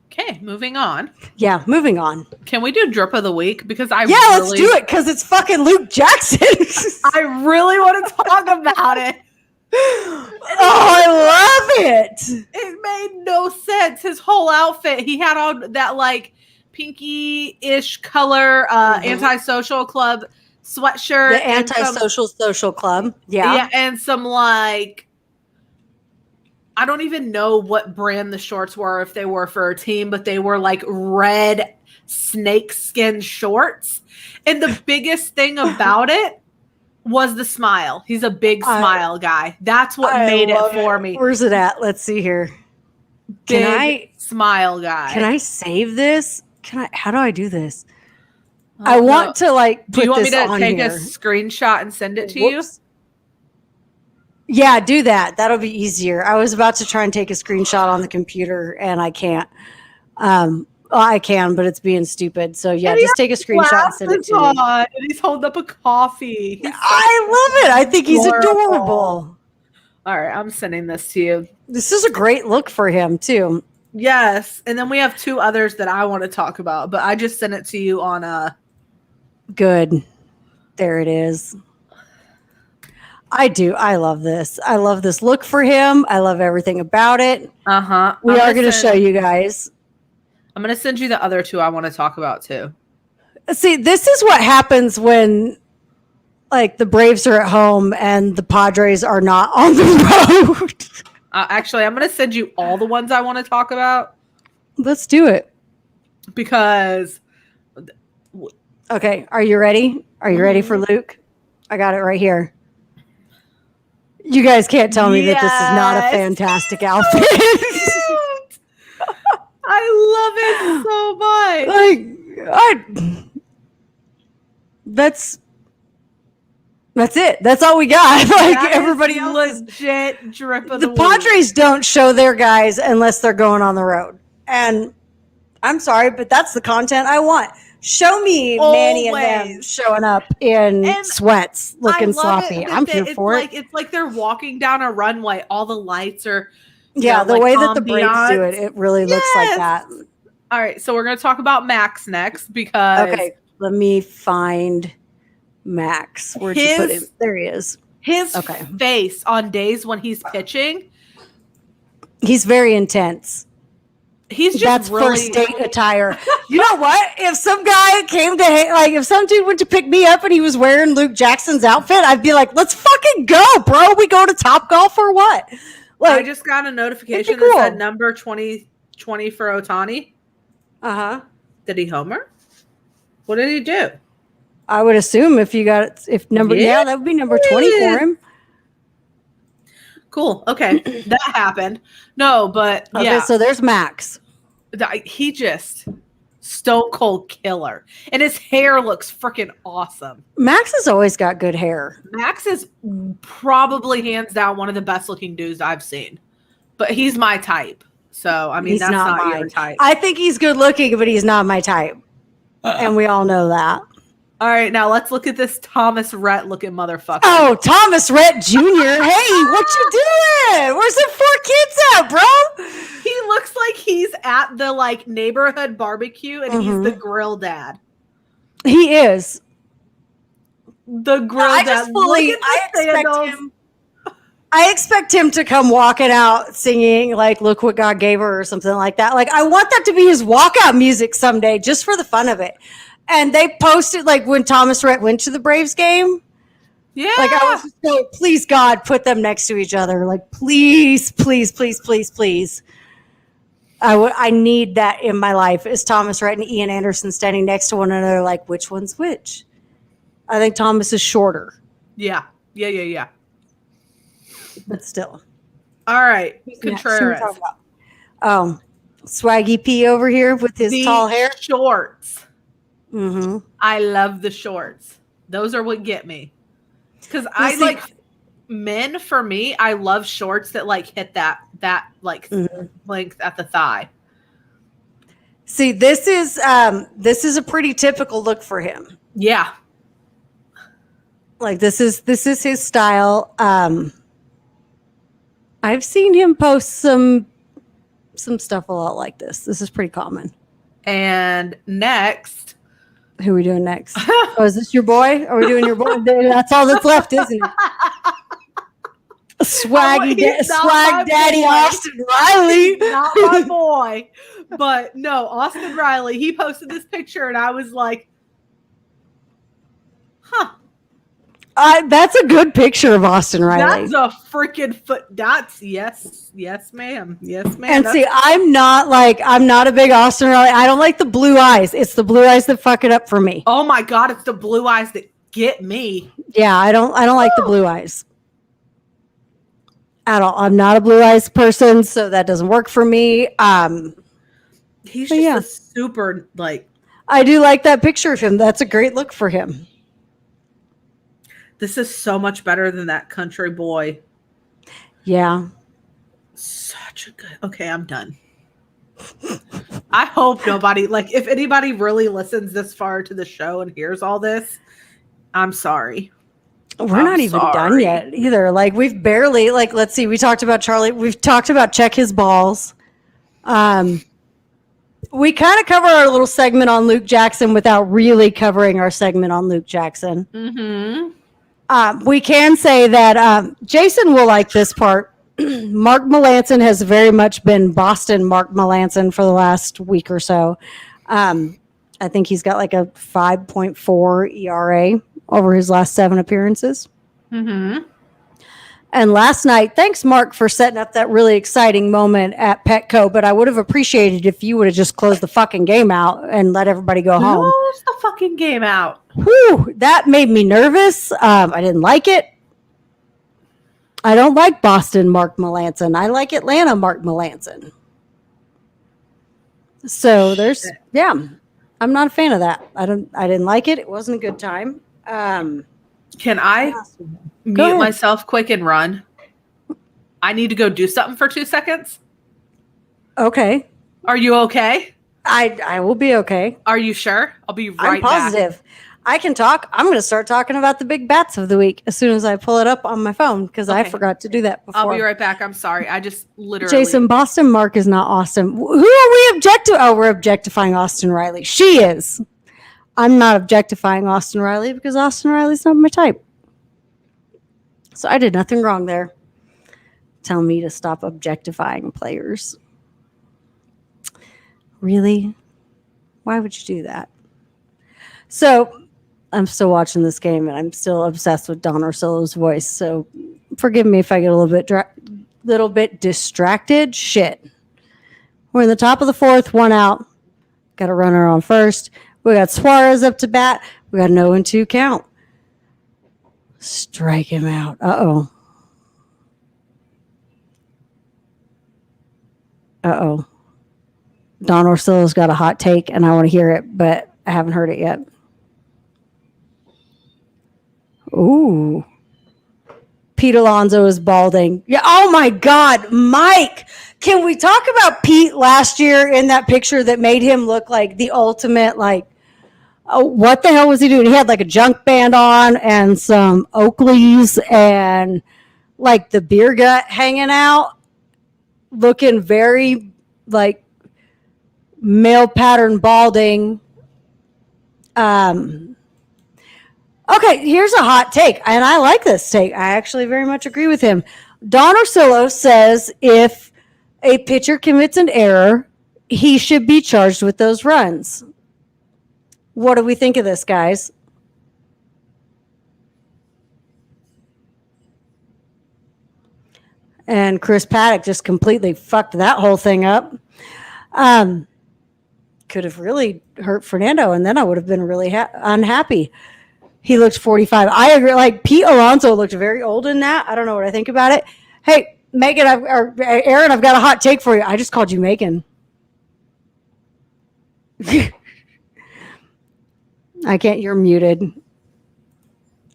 Okay, moving on. Yeah, moving on. Can we do drip of the week? Because let's do it, because it's fucking Luke Jackson. I really want to talk about it. I love it. It made no sense. His whole outfit, he had on that like pinky-ish color antisocial club sweatshirt. The antisocial social club. Yeah, and some like, I don't even know what brand the shorts were, if they were for a team, but they were like red snakeskin shorts. And the biggest thing about it was the smile. He's a big smile guy. That's what made it for me. Where's it at? Let's see here. Big smile guy. Can I save this? How do I do this? I want to like put do you want me this to on take here. a screenshot and send it to you? Yeah, do that. That'll be easier. I was about to try and take a screenshot on the computer, and I can't. I can, but it's being stupid. So yeah, just take a screenshot and send it to me. And he's holding up a coffee. I love it. I think he's adorable. All right, I'm sending this to you. This is a great look for him too. Yes, and then we have 2 others that I want to talk about, but I just sent it to you on Good. There it is. I do. I love this. I love this look for him. I love everything about it. We are going to show you guys. I'm going to send you the other 2 I want to talk about too. See, this is what happens when like the Braves are at home and the Padres are not on the road. Actually, I'm going to send you all the ones I want to talk about. Let's do it. Because. Okay. Are you ready? Are you ready for Luke? I got it right here. You guys can't tell me that this is not a fantastic outfit. I love it so much. That's it. That's all we got. Like that everybody else legit drip of the Padres don't show their guys unless they're going on the road. And I'm sorry, but that's the content I want. Show me Manny and them showing up in sweats, looking sloppy. I'm here for it. It's like they're walking down a runway. All the lights are the way that the Braves do it, it really looks like that. All right, so we're going to talk about Max next because let me find Max. Where'd you put him? There he is. His face on days when he's pitching. He's very intense. He's just that's really first date attire. You know what? If some guy came to if some dude went to pick me up and he was wearing Luke Jackson's outfit, I'd be like, "Let's fucking go, bro. We go to Topgolf or what?" Like, I just got a notification that said number 2020 for Ohtani. Did he homer? What did he do? I would assume if that would be number 20 for him. Cool. Okay. That happened. No, but okay, so there's Max. He just stone cold killer. And his hair looks freaking awesome. Max has always got good hair. Max is probably hands down one of the best looking dudes I've seen. But he's my type. So, I mean, he's that's not your type. I think he's good looking, but he's not my type. And we all know that. All right, now let's look at this Thomas Rhett looking motherfucker. Oh, Thomas Rhett Jr. Hey, what you doing? Where's the 4 kids at, bro? He looks like he's at the neighborhood barbecue and he's the grill dad. He is. The grill dad. I expect him to come walking out singing "Look What God Gave Her" or something like that. I want that to be his walkout music someday, just for the fun of it. And they posted when Thomas Rhett went to the Braves game. Yeah. I was just going, please God, put them next to each other. Please, please, please, please, please. I need that in my life. Is Thomas Rhett and Ian Anderson standing next to one another? Which one's which? I think Thomas is shorter. Yeah. But still. All right. Contreras. Swaggy P over here with his tall hair. Shorts. Mm-hmm. I love the shorts. Those are what get me. Because men, for me, I love shorts that hit that length at the thigh. See, this is a pretty typical look for him. Yeah. This is his style. I've seen him post some stuff a lot like this. This is pretty common. And next. Who are we doing next? Oh, is this your boy? Are we doing your boy? That's all that's left, isn't it? Swag Daddy Austin Riley. Not my boy. But no, Austin Riley, he posted this picture and I was like, huh. That's a good picture of Austin Riley. That's a freaking foot. That's yes, ma'am. Yes, ma'am. And see, I'm not a big Austin Riley. I don't like the blue eyes. It's the blue eyes that fuck it up for me. Oh my God, it's the blue eyes that get me. Yeah, I don't like the blue eyes at all. I'm not a blue eyes person, so that doesn't work for me. He's just a super I do like that picture of him. That's a great look for him. This is so much better than that country boy. Yeah. Such a good. Okay, I'm done. I hope nobody, if anybody really listens this far to the show and hears all this, I'm sorry. We're not even done yet either. We've barely, let's see, we talked about Charlie. We've talked about check his balls. We kind of cover our little segment on Luke Jackson without really covering our segment on Luke Jackson. Mm-hmm. We can say that Jason will like this part. Mark Melancon has very much been Boston Mark Melancon for the last week or so. I think he's got like a 5.4 ERA over his last 7 appearances. Mm-hmm. And last night, thanks, Mark, for setting up that really exciting moment at Petco. But I would have appreciated if you would have just closed the fucking game out and let everybody go home. Close the fucking game out. Whew, that made me nervous. I didn't like it. I don't like Boston Mark Melancon. I like Atlanta Mark Melancon. So I'm not a fan of that. I didn't like it. It wasn't a good time. Can I mute myself quick and run? I need to go do something for 2 seconds. Okay. Are you okay? I will be okay. Are you sure? I'll be right I'm positive. back. I can talk. I'm going to start talking about the big bats of the week as soon as I pull it up on my phone because I forgot to do that before. I'll be right back. I'm sorry. I just literally. Jason, Boston Mark is not awesome. Who are we objectifying? Oh, we're objectifying Austin Riley. She is. I'm not objectifying Austin Riley because Austin Riley's not my type. So I did nothing wrong there. Tell me to stop objectifying players. Really? Why would you do that? So I'm still watching this game and I'm still obsessed with Don Orsillo's voice. So forgive me if I get a little bit distracted. Shit. We're in the top of the 4th, 1 out. Got a runner on first. We got Suarez up to bat. We got an 0-2 count. Strike him out. Uh-oh. Don Orsillo's got a hot take, and I want to hear it, but I haven't heard it yet. Ooh. Pete Alonso is balding. Yeah. Oh, my God. Mike, can we talk about Pete last year in that picture that made him look like the ultimate, what the hell was he doing? He had like a junk band on and some Oakleys and like the beer gut hanging out, looking very like male pattern balding. Okay, here's a hot take, and I like this take. I actually very much agree with him. Don Orsillo says if a pitcher commits an error, he should be charged with those runs. What do we think of this, guys? And Chris Paddock just completely fucked that whole thing up. Could have really hurt Fernando, and then I would have been really unhappy. He looked 45. I agree. Like Pete Alonso looked very old in that. I don't know what I think about it. Hey, Megan, Aaron, I've got a hot take for you. I just called you Megan. I can't. You're muted.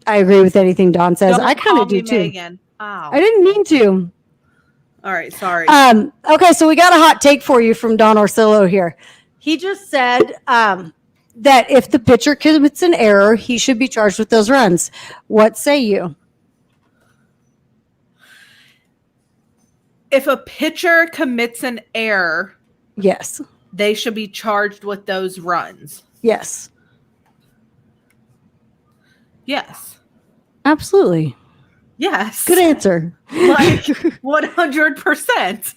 I agree with anything Don says. I kind of do too. Megan. Ow. I didn't mean to. All right, sorry. Okay, so we got a hot take for you from Don Orsillo here. He just said that if the pitcher commits an error, he should be charged with those runs. What say you? If a pitcher commits an error, yes, they should be charged with those runs. Yes. Yes. Absolutely. Yes. Good answer. Like 100%.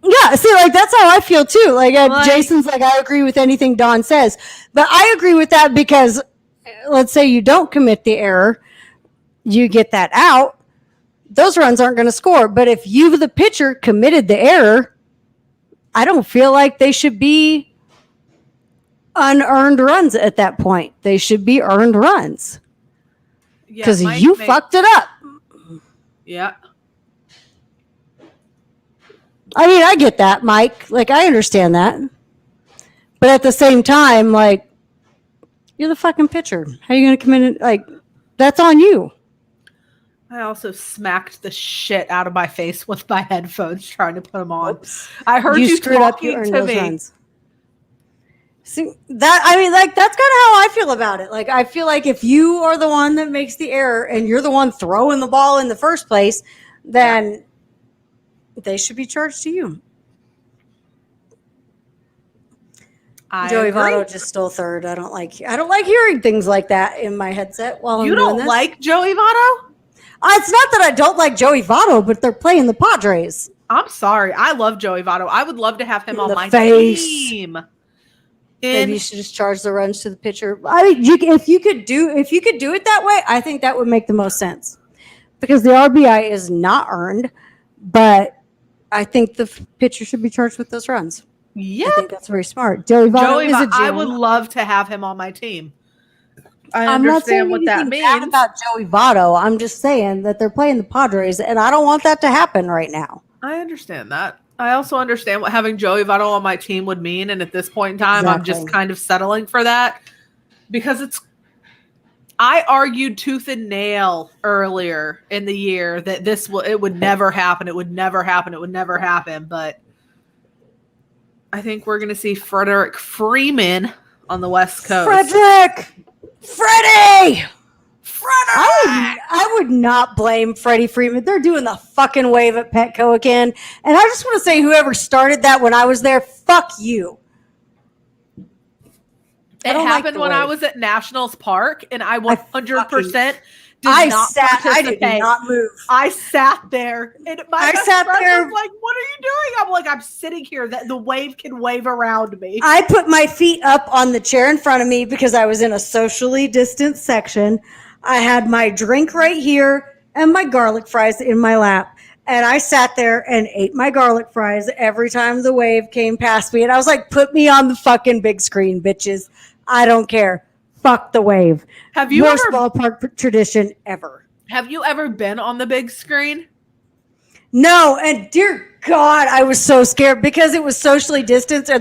Yeah, see, like that's how I feel too. Like Jason's like, I agree with anything Don says, but I agree with that because let's say you don't commit the error, you get that out, those runs aren't going to score. But if you, the pitcher, committed the error, I don't feel like they should be unearned runs at that point. They should be earned runs because you fucked it up. Yeah. I mean, I get that, Mike. Like, I understand that. But at the same time, like, you're the fucking pitcher. How are you going to come in? Like, that's on you. I also smacked the shit out of my face with my headphones trying to put them on. Oops. I heard you screwed up. You earned those runs. See, that, I mean, like, that's kind of how I feel about it. Like, I feel like if you are the one that makes the error and you're the one throwing the ball in the first place, then they should be charged to you. Joey agree. Votto just stole third. I don't like hearing things like that in my headset while You I'm doing don't this. like Joey Votto? It's not that I don't like Joey Votto, but they're playing the Padres. I'm sorry. I love Joey Votto. I would love to have him In on the my face. team. Maybe you should just charge the runs to the pitcher. I mean, if you could do it that way, I think that would make the most sense because the RBI is not earned, but I think the pitcher should be charged with those runs. Yeah, I think that's very smart. Joey Votto is a gem. I would love to have him on my team. I'm not saying what that means bad about Joey Votto. I'm just saying that they're playing the Padres, and I don't want that to happen right now. I understand that. I also understand what having Joey Votto on my team would mean, and at this point in time, I'm just kind of settling for that because I argued tooth and nail earlier in the year that it would never happen. It would never happen. It would never happen. But I think we're going to see Frederick Freeman on the West Coast. Freddie! I would not blame Freddie Freeman. They're doing the fucking wave at Petco again. And I just want to say whoever started that when I was there, fuck you. It happened when I was at Nationals Park, and I 100% did not move. I sat there, and my best friend was like, "What are you doing?" I'm like, "I'm sitting here. That the wave can wave around me." I put my feet up on the chair in front of me because I was in a socially distanced section. I had my drink right here and my garlic fries in my lap. And I sat there and ate my garlic fries every time the wave came past me. And I was like, put me on the fucking big screen, bitches. I don't care. Fuck the wave. Have you Worst ballpark tradition ever. Have you ever been on the big screen? No. And dear God, I was so scared because it was socially distanced and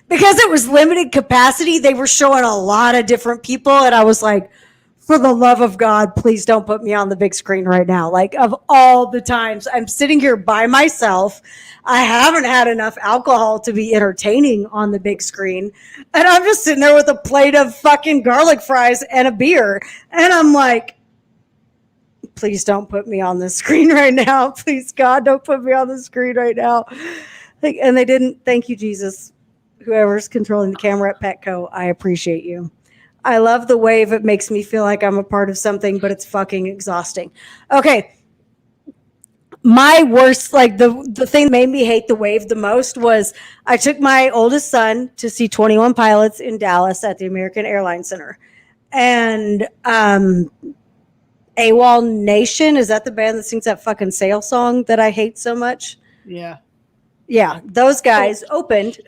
because it was limited capacity. They were showing a lot of different people. And I was like, for the love of God, please don't put me on the big screen right now. Like, of all the times I'm sitting here by myself, I haven't had enough alcohol to be entertaining on the big screen. And I'm just sitting there with a plate of fucking garlic fries and a beer. And I'm like, please don't put me on the screen right now. Please, God, don't put me on the screen right now. And they didn't. Thank you, Jesus. Whoever's controlling the camera at Petco, I appreciate you. I love the wave. It makes me feel like I'm a part of something, but it's fucking exhausting. Okay. My worst, like the thing that made me hate the wave the most was I took my oldest son to see 21 Pilots in Dallas at the American Airlines Center. And AWOL Nation, is that the band that sings that fucking Sail song that I hate so much? Yeah. Yeah, those guys opened.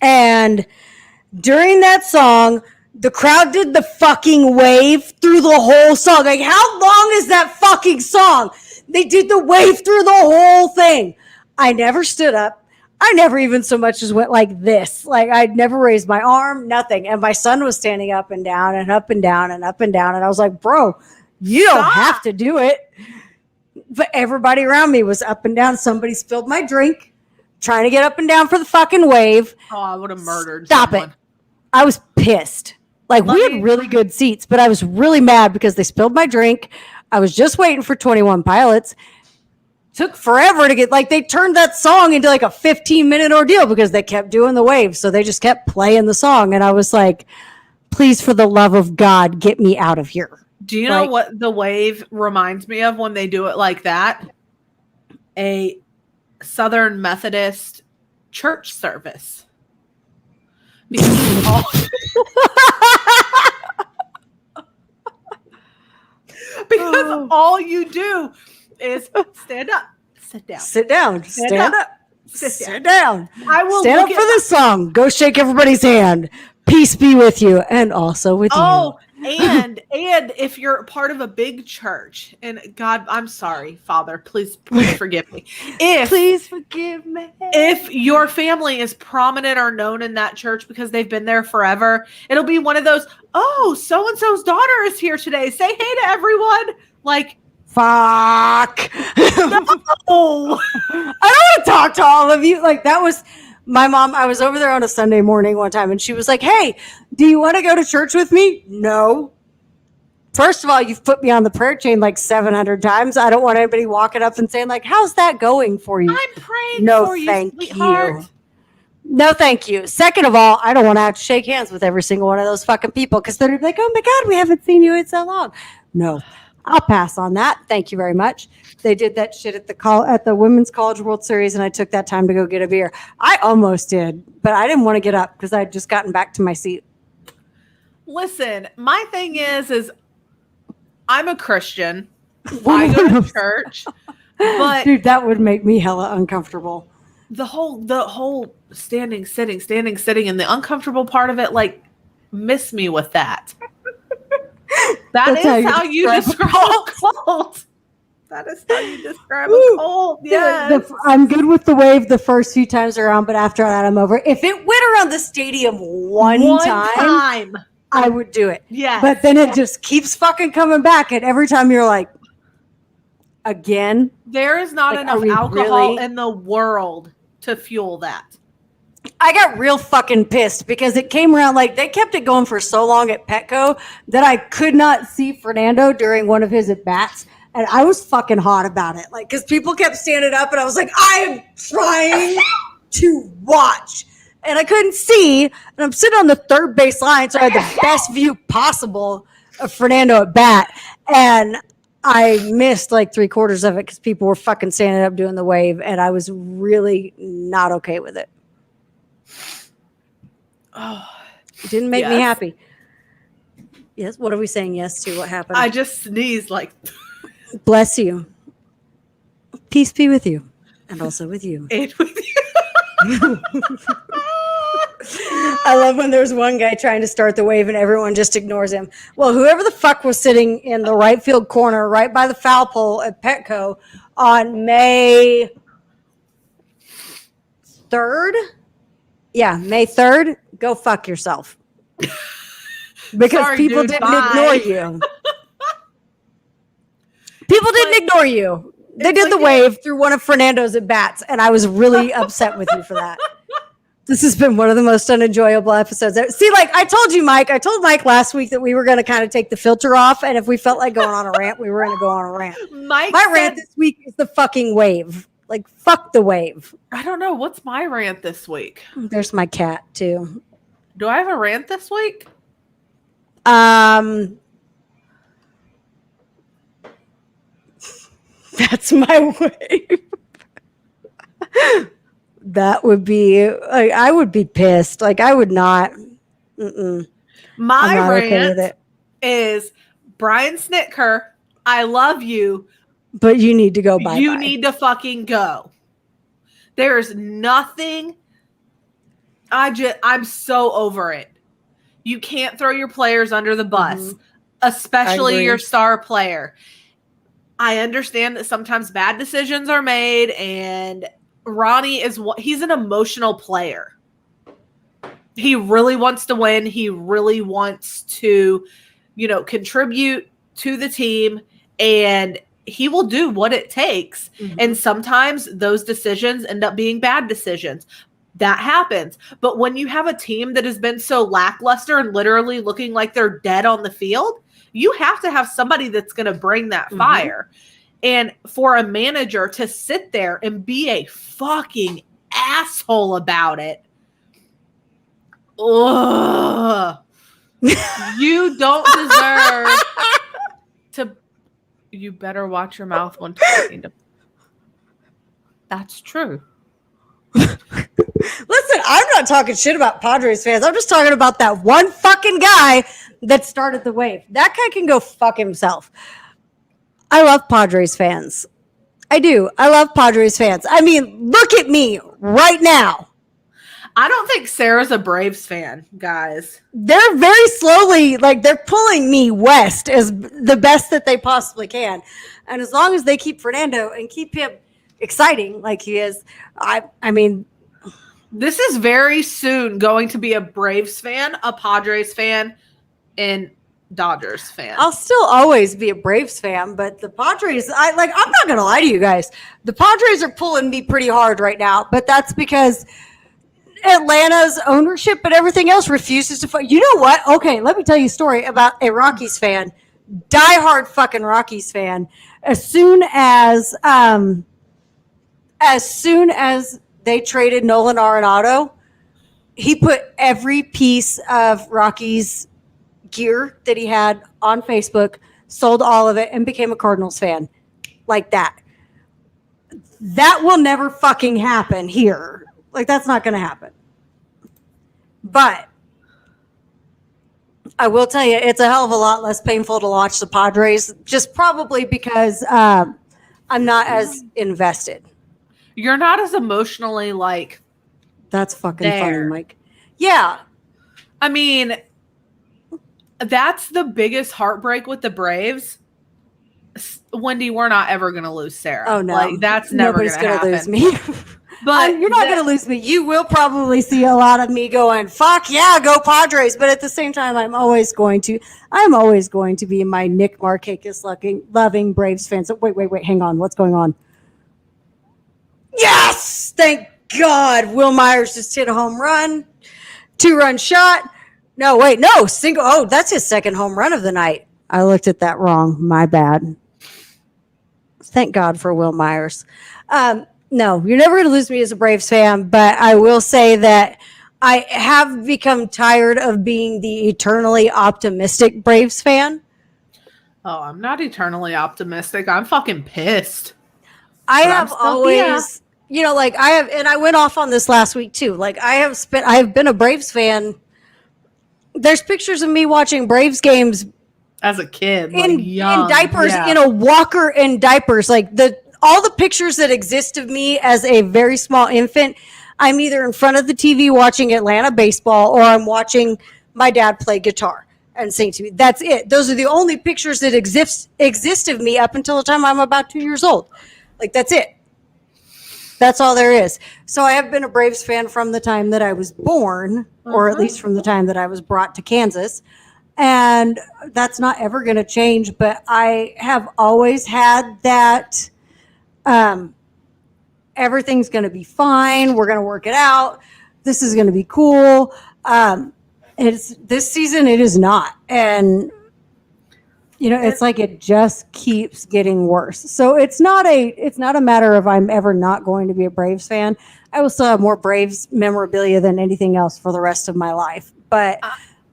And during that song, the crowd did the fucking wave through the whole song. Like, how long is that fucking song? They did the wave through the whole thing. I never stood up. I never even so much as went like this. Like, I'd never raised my arm, nothing. And my son was standing up and down and up and down and up and down. And I was like, bro, you don't have to do it. But everybody around me was up and down. Somebody spilled my drink, trying to get up and down for the fucking wave. Oh, I would have murdered someone. It. I was pissed. Like, we had really good seats, but I was really mad because they spilled my drink. I was just waiting for 21 Pilots. Took forever to get, like, they turned that song into like a 15-minute ordeal because they kept doing the wave. So they just kept playing the song. And I was like, please, for the love of God, get me out of here. Do you know what the wave reminds me of when they do it like that? A Southern Methodist church service. Because all you do is stand up, sit down, stand up, sit down. I will stand up for this song. Go shake everybody's hand. Peace be with you, and also with you. And if you're part of a big church, and God, I'm sorry, Father, please forgive me. Please forgive me. If your family is prominent or known in that church because they've been there forever, it'll be one of those, oh, so-and-so's daughter is here today. Say hey to everyone. Like, fuck. No. I don't want to talk to all of you. Like, that was... My mom, I was over there on a Sunday morning one time, and she was like, hey, do you want to go to church with me? No. First of all, you've put me on the prayer chain like 700 times. I don't want anybody walking up and saying, like, how's that going for you? I'm praying no, for you, thank sweetheart. you. No, thank you. Second of all, I don't want to have to shake hands with every single one of those fucking people because they're like, oh my God, we haven't seen you in so long. No, I'll pass on that. Thank you very much. They did that shit at the Women's College World Series, and I took that time to go get a beer. I almost did, but I didn't want to get up because I had just gotten back to my seat. Listen, my thing is I'm a Christian. I go to church, but dude, that would make me hella uncomfortable. The whole standing, sitting, and the uncomfortable part of it, like, miss me with that. That's how you describe a cult. That is how you describe a cult. Yes. I'm good with the wave the first few times around, but after that, I'm over. If it went around the stadium one time, I would do it. Yeah. But then it just keeps fucking coming back, and every time you're like, again. There is not enough alcohol in the world to fuel that. I got real fucking pissed because it came around like they kept it going for so long at Petco that I could not see Fernando during one of his at-bats. And I was fucking hot about it. Like, because people kept standing up and I was like, I am trying to watch. And I couldn't see. And I'm sitting on the third base line, so I had the best view possible of Fernando at bat. And I missed like 3/4 of it because people were fucking standing up doing the wave. And I was really not okay with it. Oh, it didn't make me happy. Yes. What are we saying yes to? What happened? I just sneezed like. Bless you. Peace be with you. And also with you. And with you. I love when there's one guy trying to start the wave and everyone just ignores him. Well, whoever the fuck was sitting in the right field corner right by the foul pole at Petco on May 3rd? Yeah, May 3rd. Go fuck yourself. Because people didn't ignore you. People didn't ignore you. They did the wave through one of Fernando's at bats, and I was really upset with you for that. This has been one of the most unenjoyable episodes. See, like I told you, Mike, I told Mike last week that we were going to kind of take the filter off, and if we felt like going on a rant, we were going to go on a rant. My rant this week is the fucking wave. Like, fuck the wave. I don't know. What's my rant this week? There's my cat, too. Do I have a rant this week? That's my wave. That would be, like, I would be pissed. Like, I would not. My rant is Brian Snitker, I love you. But you need to go bye-bye. You need to fucking go. There's nothing. I'm so over it. You can't throw your players under the bus, especially your star player. I understand that sometimes bad decisions are made, and Ronnie he's an emotional player. He really wants to win. He really wants to, contribute to the team, and he will do what it takes. And sometimes those decisions end up being bad decisions. That happens. But when you have a team that has been so lackluster and literally looking like they're dead on the field, you have to have somebody that's going to bring that fire. And for a manager to sit there and be a fucking asshole about it, you don't deserve to. You better watch your mouth when talking to. That's true. Listen, I'm not talking shit about Padres fans. I'm just talking about that one fucking guy that started the wave. That guy can go fuck himself. I love Padres fans. I do. I love Padres fans. I mean, look at me right now. I don't think Sarah's a Braves fan, guys. They're very slowly, like, they're pulling me west as the best that they possibly can. And as long as they keep Fernando and keep him exciting like he is, I mean, this is very soon going to be a Braves fan, a Padres fan, and Dodgers fan. I'll still always be a Braves fan, but the Padres, I'm not gonna lie to you guys, the Padres are pulling me pretty hard right now, but that's because Atlanta's ownership and everything else refuses to you know what? Okay, let me tell you a story about a Rockies fan, diehard fucking Rockies fan. As soon as they traded Nolan Arenado, he put every piece of Rocky's gear that he had on Facebook, sold all of it, and became a Cardinals fan like that. That will never fucking happen here. Like, that's not going to happen. But I will tell you, it's a hell of a lot less painful to watch the Padres, just probably because I'm not as invested. You're not as emotionally like. That's fucking there. funny, Mike. Yeah. I mean, that's the biggest heartbreak with the Braves. Wendy, we're not ever going to lose Sarah. Oh, no. Like, that's never going to happen. Lose me. But you're not going to lose me. You will probably see a lot of me going, fuck yeah, go Padres. But at the same time, I'm always going to be my Nick Markakis loving Braves fan. So wait, hang on. What's going on? Yes! Thank God. Will Myers just hit a home run. 2-run shot. No, wait, no. Single. Oh, that's his second home run of the night. I looked at that wrong. My bad. Thank God for Will Myers. No, you're never going to lose me as a Braves fan, but I will say that I have become tired of being the eternally optimistic Braves fan. Oh, I'm not eternally optimistic. I'm fucking pissed. I have always, like I have, and I went off on this last week too. Like I have been a Braves fan. There's pictures of me watching Braves games as a kid, in diapers, in a walker and diapers. Like all the pictures that exist of me as a very small infant, I'm either in front of the TV watching Atlanta baseball or I'm watching my dad play guitar and sing to me. That's it. Those are the only pictures that exist of me up until the time I'm about 2 years old. Like, that's it. That's all there is. So I have been a Braves fan from the time that I was born, or at least from the time that I was brought to Kansas. And that's not ever going to change. But I have always had that everything's going to be fine. We're going to work it out. This is going to be cool. This season, it is not. And, it's like it just keeps getting worse. So it's not a matter of I'm ever not going to be a Braves fan. I will still have more Braves memorabilia than anything else for the rest of my life. But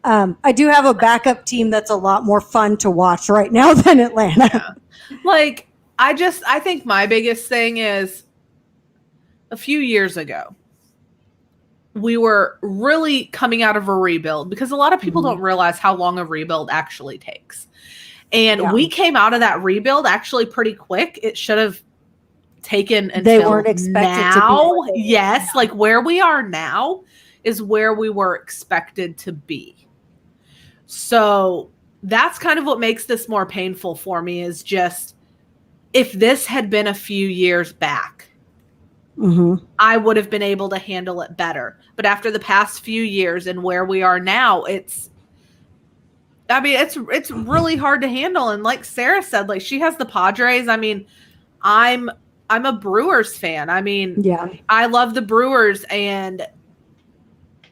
I do have a backup team that's a lot more fun to watch right now than Atlanta. Yeah. Like, I think my biggest thing is a few years ago, we were really coming out of a rebuild because a lot of people don't realize how long a rebuild actually takes. And we came out of that rebuild actually pretty quick. It should have taken until they weren't expected now. to be. Yes, like where we are now is where we were expected to be. So that's kind of what makes this more painful for me is just if this had been a few years back, I would have been able to handle it better. But after the past few years and where we are now, it's really hard to handle. And like Sarah said, like she has the Padres. I mean, I'm a Brewers fan. I mean, I love the Brewers, and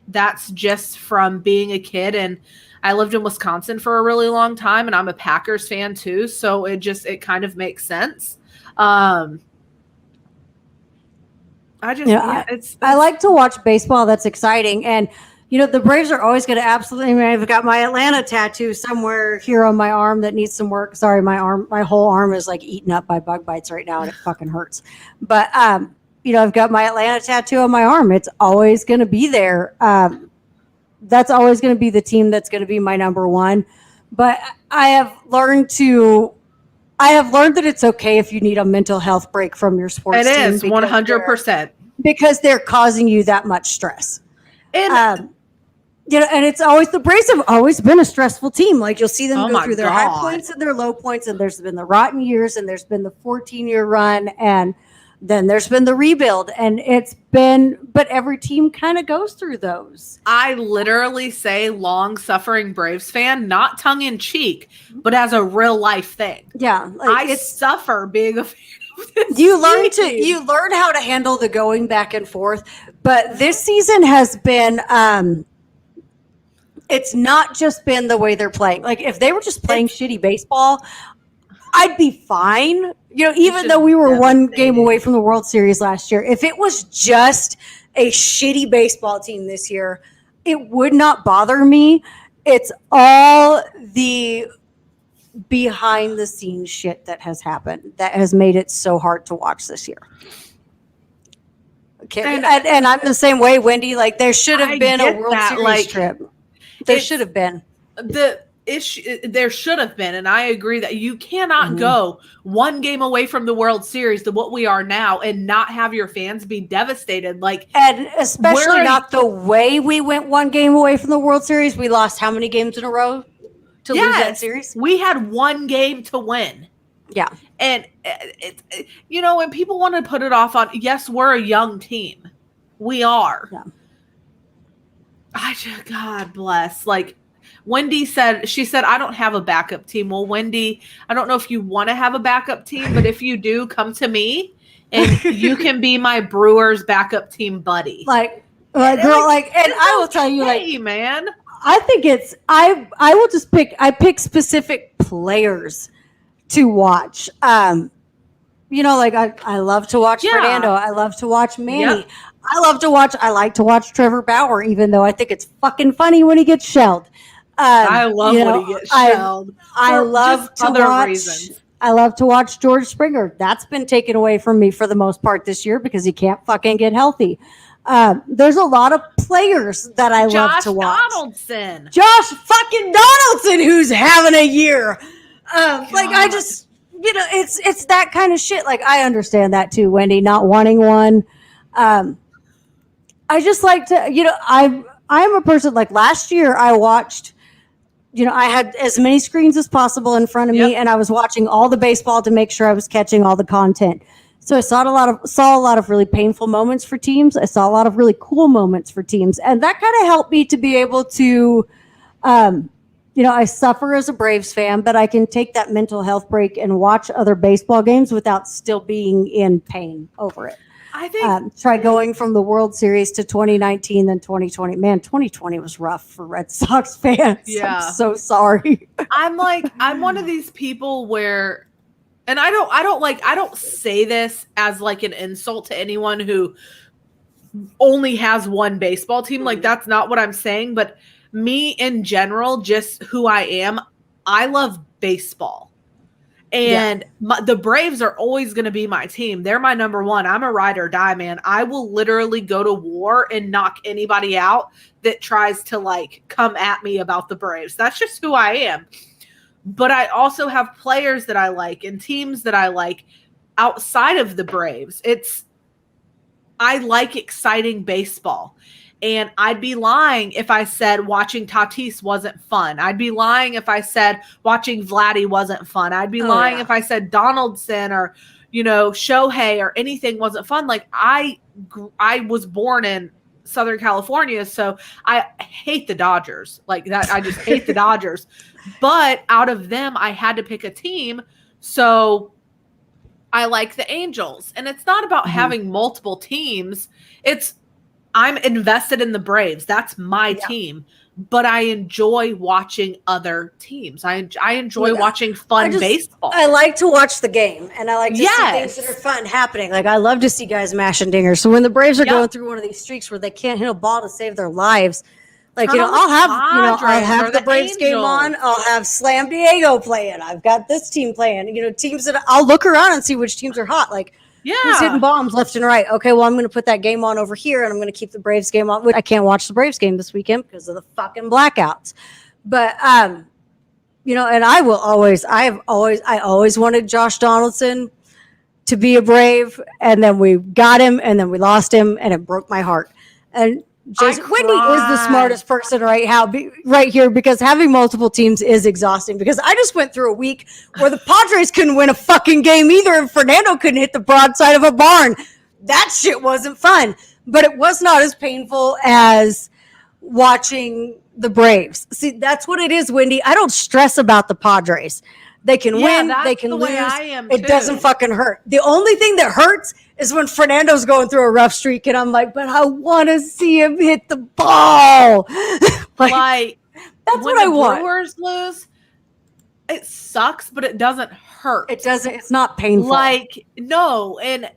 that's just from being a kid. And I lived in Wisconsin for a really long time, and I'm a Packers fan too. So it kind of makes sense. I like to watch baseball. That's exciting. And, the Braves are always going to absolutely, I've got my Atlanta tattoo somewhere here on my arm that needs some work. Sorry, my whole arm is like eaten up by bug bites right now and it fucking hurts. But, I've got my Atlanta tattoo on my arm. It's always going to be there. That's always going to be the team that's going to be my number one. But I have learned that it's okay if you need a mental health break from your sports team. It is 100%. Because they're causing you that much stress. And, and it's always, the Braves have always been a stressful team. Like you'll see them go through their high points and their low points, and there's been the rotten years, and there's been the 14-year run, and then there's been the rebuild, and but every team kind of goes through those. I literally say long-suffering Braves fan, not tongue-in-cheek, but as a real-life thing. Yeah. I suffer being a fan of this you learn how to handle the going back and forth, but this season has been, it's not just been the way they're playing. Like if they were just playing shitty baseball, I'd be fine. Even though we were one game away from the World Series last year, if it was just a shitty baseball team this year, it would not bother me. It's all the behind the scenes shit that has happened that has made it so hard to watch this year. Okay, and I'm the same way, Wendy. Like, there should have been a World Series trip. There should have been. The issue, there should have been, and I agree that you cannot go one game away from the World Series to what we are now and not have your fans be devastated. Like, and especially not the way we went one game away from the World Series. We lost how many games in a row to lose that series? We had one game to win. Yeah. And when people want to put it off on, yes, we're a young team. We are. Yeah. God bless. Like, Wendy said, I don't have a backup team. Well, Wendy, I don't know if you want to have a backup team, but if you do, come to me and you can be my Brewers backup team buddy. And I will tell you, man, I think I will just pick specific players to watch. I love to watch Fernando. I love to watch Manny. Yep. I like to watch Trevor Bauer, even though I think it's fucking funny when he gets shelled. I love when he gets shelled. I love to watch George Springer. That's been taken away from me for the most part this year because he can't fucking get healthy. There's a lot of players that I love to watch. Josh fucking Donaldson, who's having a year. I just, it's that kind of shit. Like, I understand that too, Wendy, not wanting one. I just like to, I'm a person, like, last year I watched, I had as many screens as possible in front of me, and I was watching all the baseball to make sure I was catching all the content. So I saw a lot of really painful moments for teams. I saw a lot of really cool moments for teams, and that kind of helped me to be able to, I suffer as a Braves fan, but I can take that mental health break and watch other baseball games without still being in pain over it. I think try going from the World Series to 2019, then 2020. Man, 2020 was rough for Red Sox fans. Yeah. I'm so sorry. I'm one of these people where, and I don't say this as like an insult to anyone who only has one baseball team. Like, that's not what I'm saying, but me in general, just who I am, I love baseball. And the Braves are always going to be my team. They're my number one. I'm a ride or die, man. I will literally go to war and knock anybody out that tries to, like, come at me about the Braves. That's just who I am. But I also have players that I like and teams that I like outside of the Braves. I like exciting baseball. And I'd be lying if I said watching Tatis wasn't fun. I'd be lying if I said watching Vladdy wasn't fun. I'd be lying if I said Donaldson or, Shohei or anything wasn't fun. Like, I was born in Southern California, so I hate the Dodgers. Like that, I just hate the Dodgers. But out of them, I had to pick a team. So I like the Angels. And it's not about having multiple teams. I'm invested in the Braves. That's my team. But I enjoy watching other teams. I enjoy watching fun baseball. I like to watch the game, and I like to see things that are fun happening. Like, I love to see guys mashing dingers. So when the Braves are going through one of these streaks where they can't hit a ball to save their lives, like, I'll have the Braves game on. I'll have Slam Diego playing. I've got this team playing. Teams that I'll look around and see which teams are hot. Like, who's hitting bombs left and right? Okay, well, I'm going to put that game on over here, and I'm going to keep the Braves game on. I can't watch the Braves game this weekend because of the fucking blackouts. But, and I always wanted Josh Donaldson to be a Brave, and then we got him, and then we lost him, and it broke my heart. And Wendy is the smartest person right here, because having multiple teams is exhausting, because I just went through a week where the Padres couldn't win a fucking game either, and Fernando couldn't hit the broadside of a barn. That shit wasn't fun, but it was not as painful as watching the Braves. See, that's what it is, Wendy. I don't stress about the Padres. They can win, they can lose. It doesn't fucking hurt. The only thing that hurts is when Fernando's going through a rough streak, and I'm like, but I want to see him hit the ball. like that's what I want. Brewers lose, it sucks, but it doesn't hurt. It doesn't. It's not painful. Like, no, and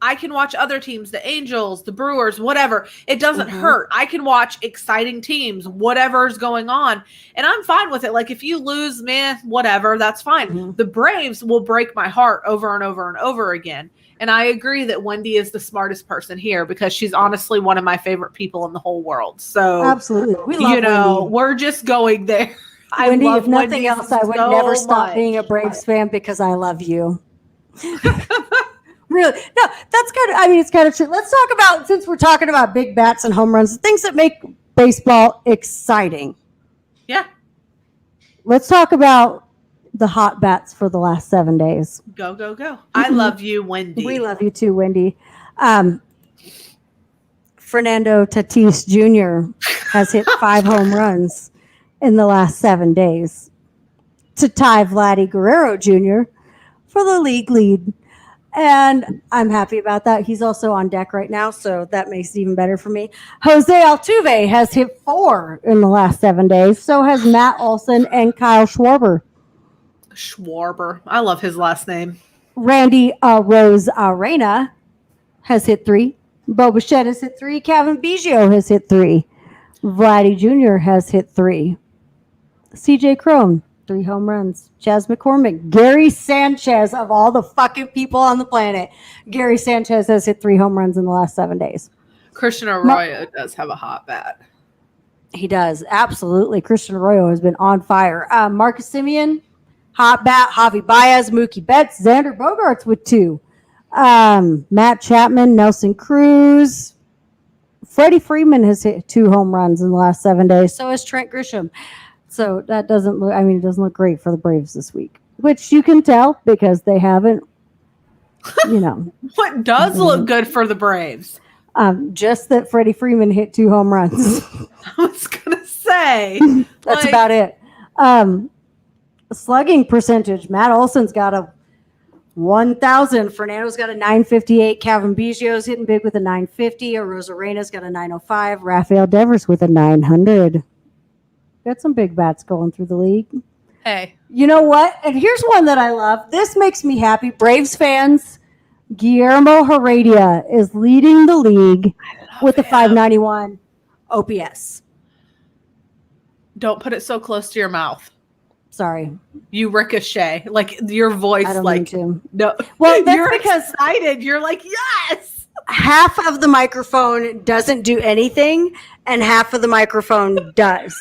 I can watch other teams, the Angels, the Brewers, whatever. It doesn't hurt. I can watch exciting teams, whatever's going on. And I'm fine with it. Like if you lose, man, whatever, that's fine. The Braves will break my heart over and over and over again. And I agree that Wendy is the smartest person here because she's honestly one of my favorite people in the whole world. So absolutely. We love Wendy. We're just going there. Wendy, if nothing else, I would never stop being a Braves fan because I love you. Really? No, that's kind of, I mean, it's kind of true. Let's talk about, since we're talking about big bats and home runs, the things that make baseball exciting. Yeah. Let's talk about the hot bats for the last 7 days. Go, go, go. I love you, Wendy. We love you too, Wendy. Fernando Tatis Jr. has hit 5 home runs in the last 7 days to tie Vladdy Guerrero Jr. for the league lead. And I'm happy about that. He's also on deck right now, so that makes it even better for me. Jose Altuve has hit 4 in the last 7 days. So has Matt Olson and Kyle Schwarber. Schwarber. I love his last name. Randy Rose Arena has hit 3. Bo Bichette has hit 3. Kevin Biggio has hit 3. Vladdy Jr. has hit 3. CJ Cron, 3 home runs. Chas McCormick. Gary Sanchez, of all the fucking people on the planet, Gary Sanchez has hit 3 home runs in the last 7 days. Christian Arroyo does have a hot bat. He does. Absolutely. Christian Arroyo has been on fire. Marcus Semien, hot bat. Javi Baez, Mookie Betts, Xander Bogaerts with 2. Matt Chapman, Nelson Cruz. Freddie Freeman has hit 2 home runs in the last 7 days. So has Trent Grisham. So that doesn't look, I mean, it doesn't look great for the Braves this week, which you can tell because they haven't, you know. What does look good for the Braves? Just that Freddie Freeman hit 2 home runs. I was going to say. That's about it. Slugging percentage. Matt Olson's got a 1,000. Fernando's got a 958. Kevin Biggio's hitting big with a 950. Rosarena's got a 905. Rafael Devers with a 900. Got some big bats going through the league. Hey. You know what? And here's one that I love. This makes me happy. Braves fans, Guillermo Heredia is leading the league with a 591 OPS. Don't put it so close to your mouth. Sorry. You ricochet. Like your voice, I don't like, mean to. no. Well, that's you're because excited. You're like, yes. half of the microphone doesn't do anything and half of the microphone does.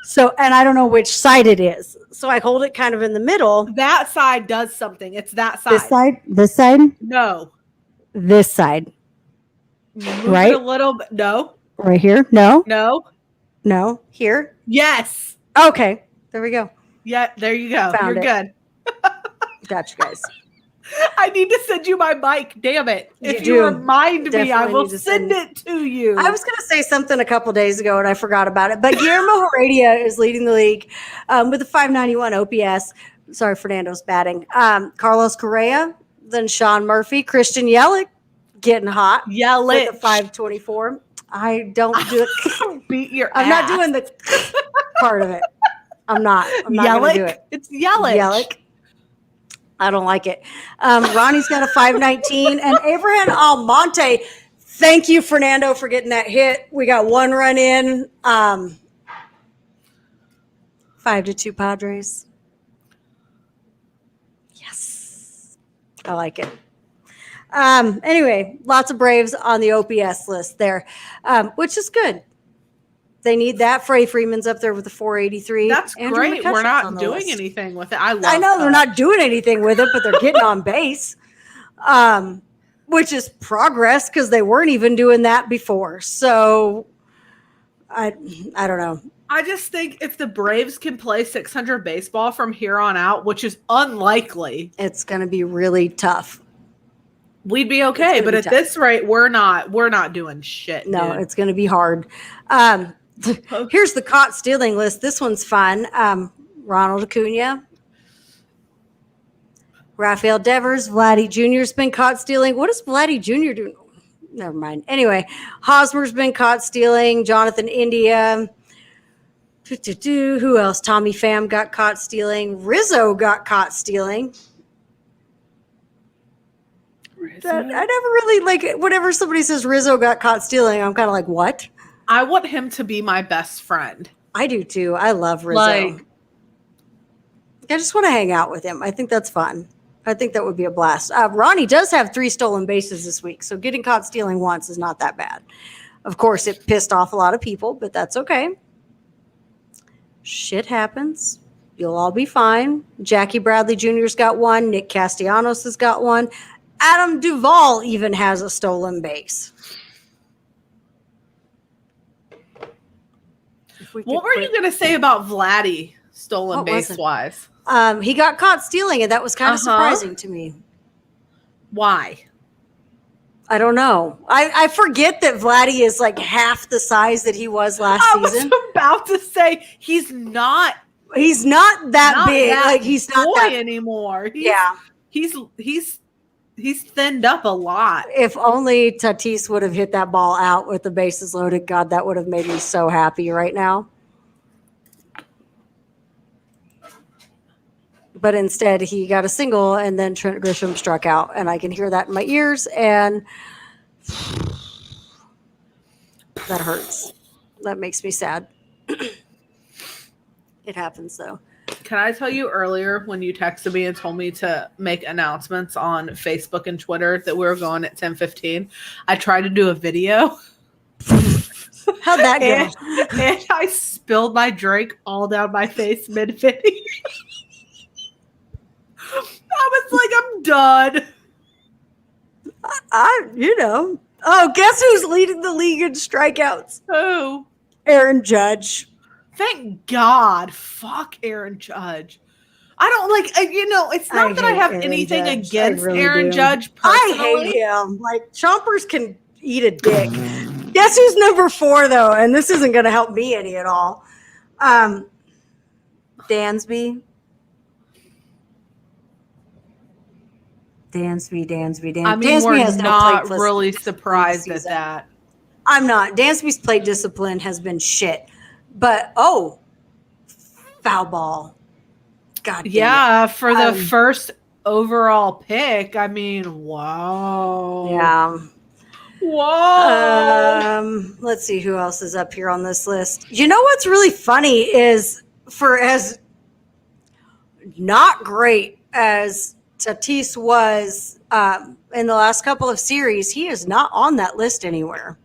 So, and I don't know which side it is. So I hold it kind of in the middle. That side does something. It's that side. This side? This side? No. This side. Move right? it a little bit. No. Right here? No. No. No. Here? Yes. Okay. There we go. Yeah, there you go. Found You're it. good. Gotcha, guys. I need to send you my mic. Damn it. If do. you remind me, I Definitely will need to send send- it to you. I was going to say something a couple days ago and I forgot about it. But Guillermo Heredia is leading the league with a 591 OPS. Sorry, Fernando's batting. Carlos Correa, then Sean Murphy, Christian Yelich getting hot. Yelich. With a 524. I don't do it. Beat your I'm ass. not doing the part of it. I'm not going to do it. It's Yelich. Yelich. I don't like it. Ronnie's got a 519. And Abraham Almonte, thank you, Fernando, for getting that hit. We got 1 run in. 5-2 Padres. Yes. I like it. Anyway, lots of Braves on the OPS list there, which is good. They need that. Freddie Freeman's up there with the 483. That's Andrew great. McCutcheon's We're not on the doing list. anything with it. I know they're not doing anything with it, but they're getting on base, which is progress because they weren't even doing that before. So I don't know. I just think if the Braves can play 600 baseball from here on out, which is unlikely, It's going to be really tough. we'd be okay. gonna But be at tough. this rate, we're not doing shit. No, dude. it's going to be hard. Here's the caught stealing list. This one's fun. Ronald Acuna, Rafael Devers, Vladdy Jr.'s been caught stealing. What does Vladdy Jr. do? Never mind. Anyway, Hosmer's been caught stealing. Jonathan India. Who else? Tommy Pham got caught stealing. Rizzo got caught stealing. I never really like whenever somebody says Rizzo got caught stealing, I'm kind of like, what? I want him to be my best friend. I do too. I love Rizzo. Like, I just want to hang out with him. I think that's fun. I think that would be a blast. Ronnie does have 3 stolen bases this week, so getting caught stealing once is not that bad. Of course, it pissed off a lot of people, but that's okay. Shit happens. You'll all be fine. Jackie Bradley Jr.'s got 1. Nick Castellanos has got 1. Adam Duvall even has a stolen base. What were you going to say about Vladdy stolen base wise? He got caught stealing it. That was kind of surprising to me. Why? I don't know. I forget that Vladdy is like half the size that he was last season. I was about to say he's not that big. Like he's not that anymore. He's thinned up a lot. If only Tatis would have hit that ball out with the bases loaded. God, that would have made me so happy right now. But instead, he got a single, and then Trent Grisham struck out, and I can hear that in my ears, and that hurts. That makes me sad. It happens, though. Can I tell you earlier when you texted me and told me to make announcements on Facebook and Twitter that we were going at 10:15? I tried to do a video. How'd that go? And I spilled my drink all down my face mid-video. I was like, I'm done. Oh, guess who's leading the league in strikeouts? Who? Aaron Judge. Thank God. Fuck Aaron Judge. I don't like, it's not that I have anything against Aaron Judge personally. I hate him. Like, chompers can eat a dick. Guess who's number 4, though? And this isn't going to help me any at all. Dansby. Dansby. I mean, we're not really surprised at that. I'm not. Dansby's plate discipline has been shit. But, foul ball. God damn yeah, for the first overall pick. I mean, wow. Yeah. Whoa. Let's see who else is up here on this list. You know what's really funny is for as not great as Tatis was in the last couple of series, he is not on that list anywhere.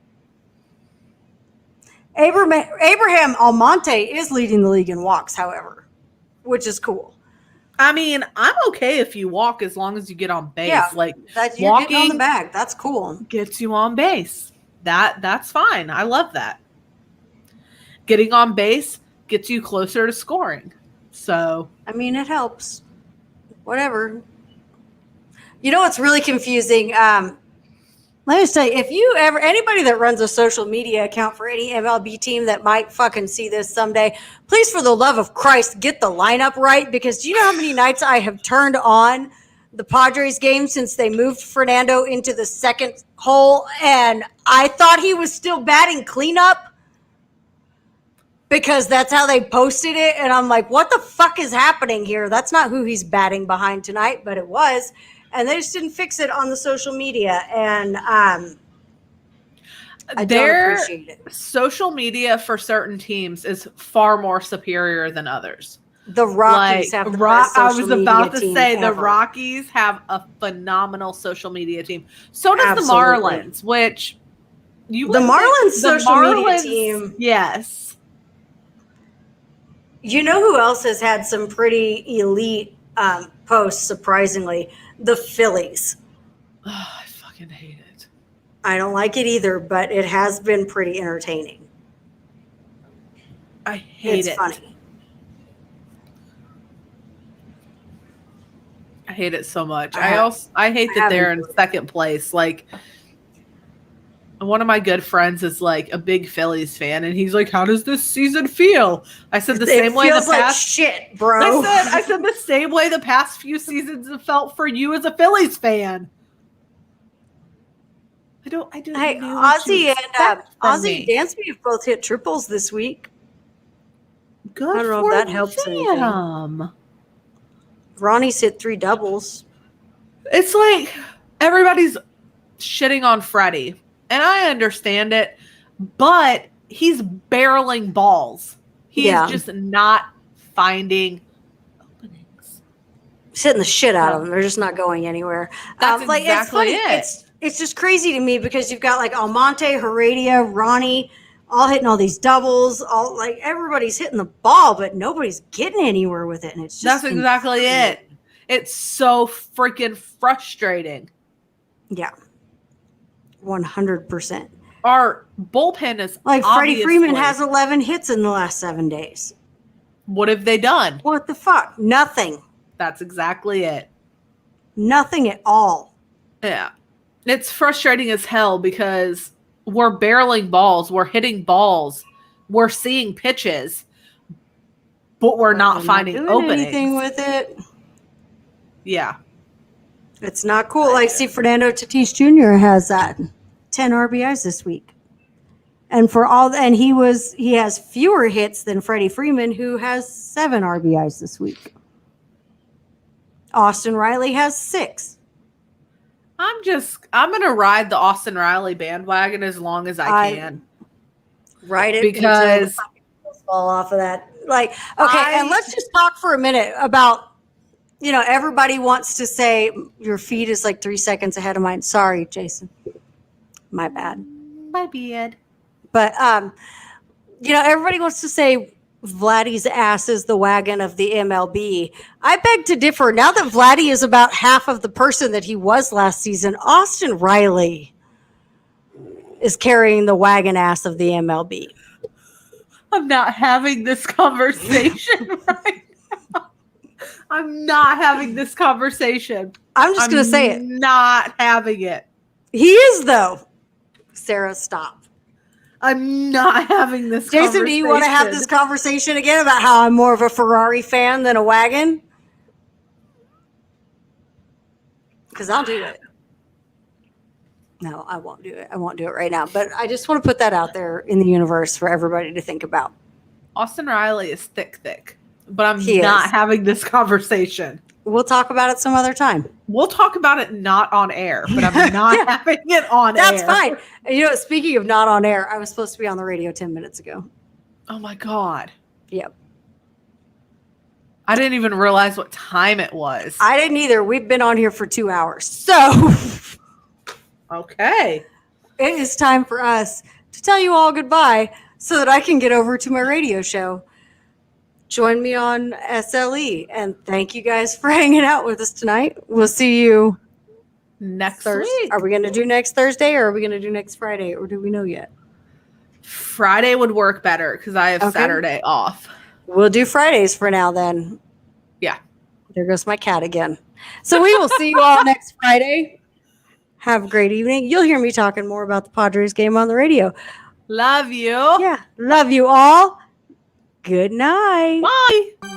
Abraham Almonte is leading the league in walks, however, which is cool. I mean, I'm okay if you walk as long as you get on base. Yeah, like you're walking getting on the bag. That's cool. Gets you on base. That's fine. I love that. Getting on base gets you closer to scoring. So I mean, it helps. Whatever. You know what's really confusing? Let me just tell you, if you ever, anybody that runs a social media account for any MLB team that might fucking see this someday, please, for the love of Christ, get the lineup right. Because do you know how many nights I have turned on the Padres game since they moved Fernando into the second hole, and I thought he was still batting cleanup because that's how they posted it. And I'm like, what the fuck is happening here? That's not who he's batting behind tonight, but it was. And they just didn't fix it on the social media. And I don't appreciate it. Social media for certain teams is far more superior than others. The Rockies have the best social media team I was about to say ever. The Rockies have a phenomenal social media team. So does Absolutely. the Marlins, which the Marlins social media team. Yes. You know who else has had some pretty elite posts, surprisingly? The Phillies. Oh, I fucking hate it. I don't like it either, but it has been pretty entertaining. I hate it. It's funny. I hate it so much. I hate that they're in second place. Like, one of my good friends is like a big Phillies fan, and he's like, "How does this season feel?" I said the same way the past like shit, bro. I said the same way the past few seasons have felt for you as a Phillies fan. I don't. Hey, Ozzy and Dansby have both hit triples this week. Good. I don't know if that helps anything. Ronnie's hit 3 doubles. It's like everybody's shitting on Freddie, and I understand it, but he's barreling balls. He is just not finding openings. Hitting the shit out of them. They're just not going anywhere. That's exactly it. It's just crazy to me because you've got like Almonte, Heredia, Ronnie, all hitting all these doubles. All like everybody's hitting the ball, but nobody's getting anywhere with it. And it's just that's exactly it. It's so freaking frustrating. Yeah, 100%. Our bullpen is like Freddie Freeman has 11 hits in the last 7 days. What have they done? What the fuck? Nothing. That's exactly it. Nothing at all. Yeah. It's frustrating as hell because we're barreling balls, we're hitting balls, we're seeing pitches, but we're not finding openings. Anything with it. Yeah. It's not cool. Like, see, Fernando Tatis Jr. has 10 RBIs this week. And he has fewer hits than Freddie Freeman, who has 7 RBIs this week. Austin Riley has 6. I'm going to ride the Austin Riley bandwagon as long as I can. Ride it because fall off of that. Like, okay, and let's just talk for a minute about, everybody wants to say your feed is like 3 seconds ahead of mine. Sorry, Jason. My bad. My bad. But, everybody wants to say Vladdy's ass is the wagon of the MLB. I beg to differ. Now that Vladdy is about half of the person that he was last season, Austin Riley is carrying the wagon ass of the MLB. I'm not having this conversation right now. I'm not having this conversation. I'm just going to say it. Not having it. He is, though. Sarah, stop. I'm not having this Jason, conversation. do you want to have this conversation again about how I'm more of a Ferrari fan than a wagon? Because I'll do it. No, I won't do it. I won't do it right now. But I just want to put that out there in the universe for everybody to think about. Austin Riley is thick. But I'm not having this conversation. We'll talk about it some other time. We'll talk about it not on air, but I'm not having it on air. That's fine. And speaking of not on air, I was supposed to be on the radio 10 minutes ago. Oh my God. Yep. I didn't even realize what time it was. I didn't either. We've been on here for 2 hours. So okay. It is time for us to tell you all goodbye so that I can get over to my radio show. Join me on SLE, and thank you guys for hanging out with us tonight. We'll see you next Thursday. week. Are we going to do next Thursday, or are we going to do next Friday, or do we know yet? Friday would work better because I have Saturday off. We'll do Fridays for now then. Yeah. There goes my cat again. So we will see you all next Friday. Have a great evening. You'll hear me talking more about the Padres game on the radio. Love you. Yeah. Love you all. Good night. Bye.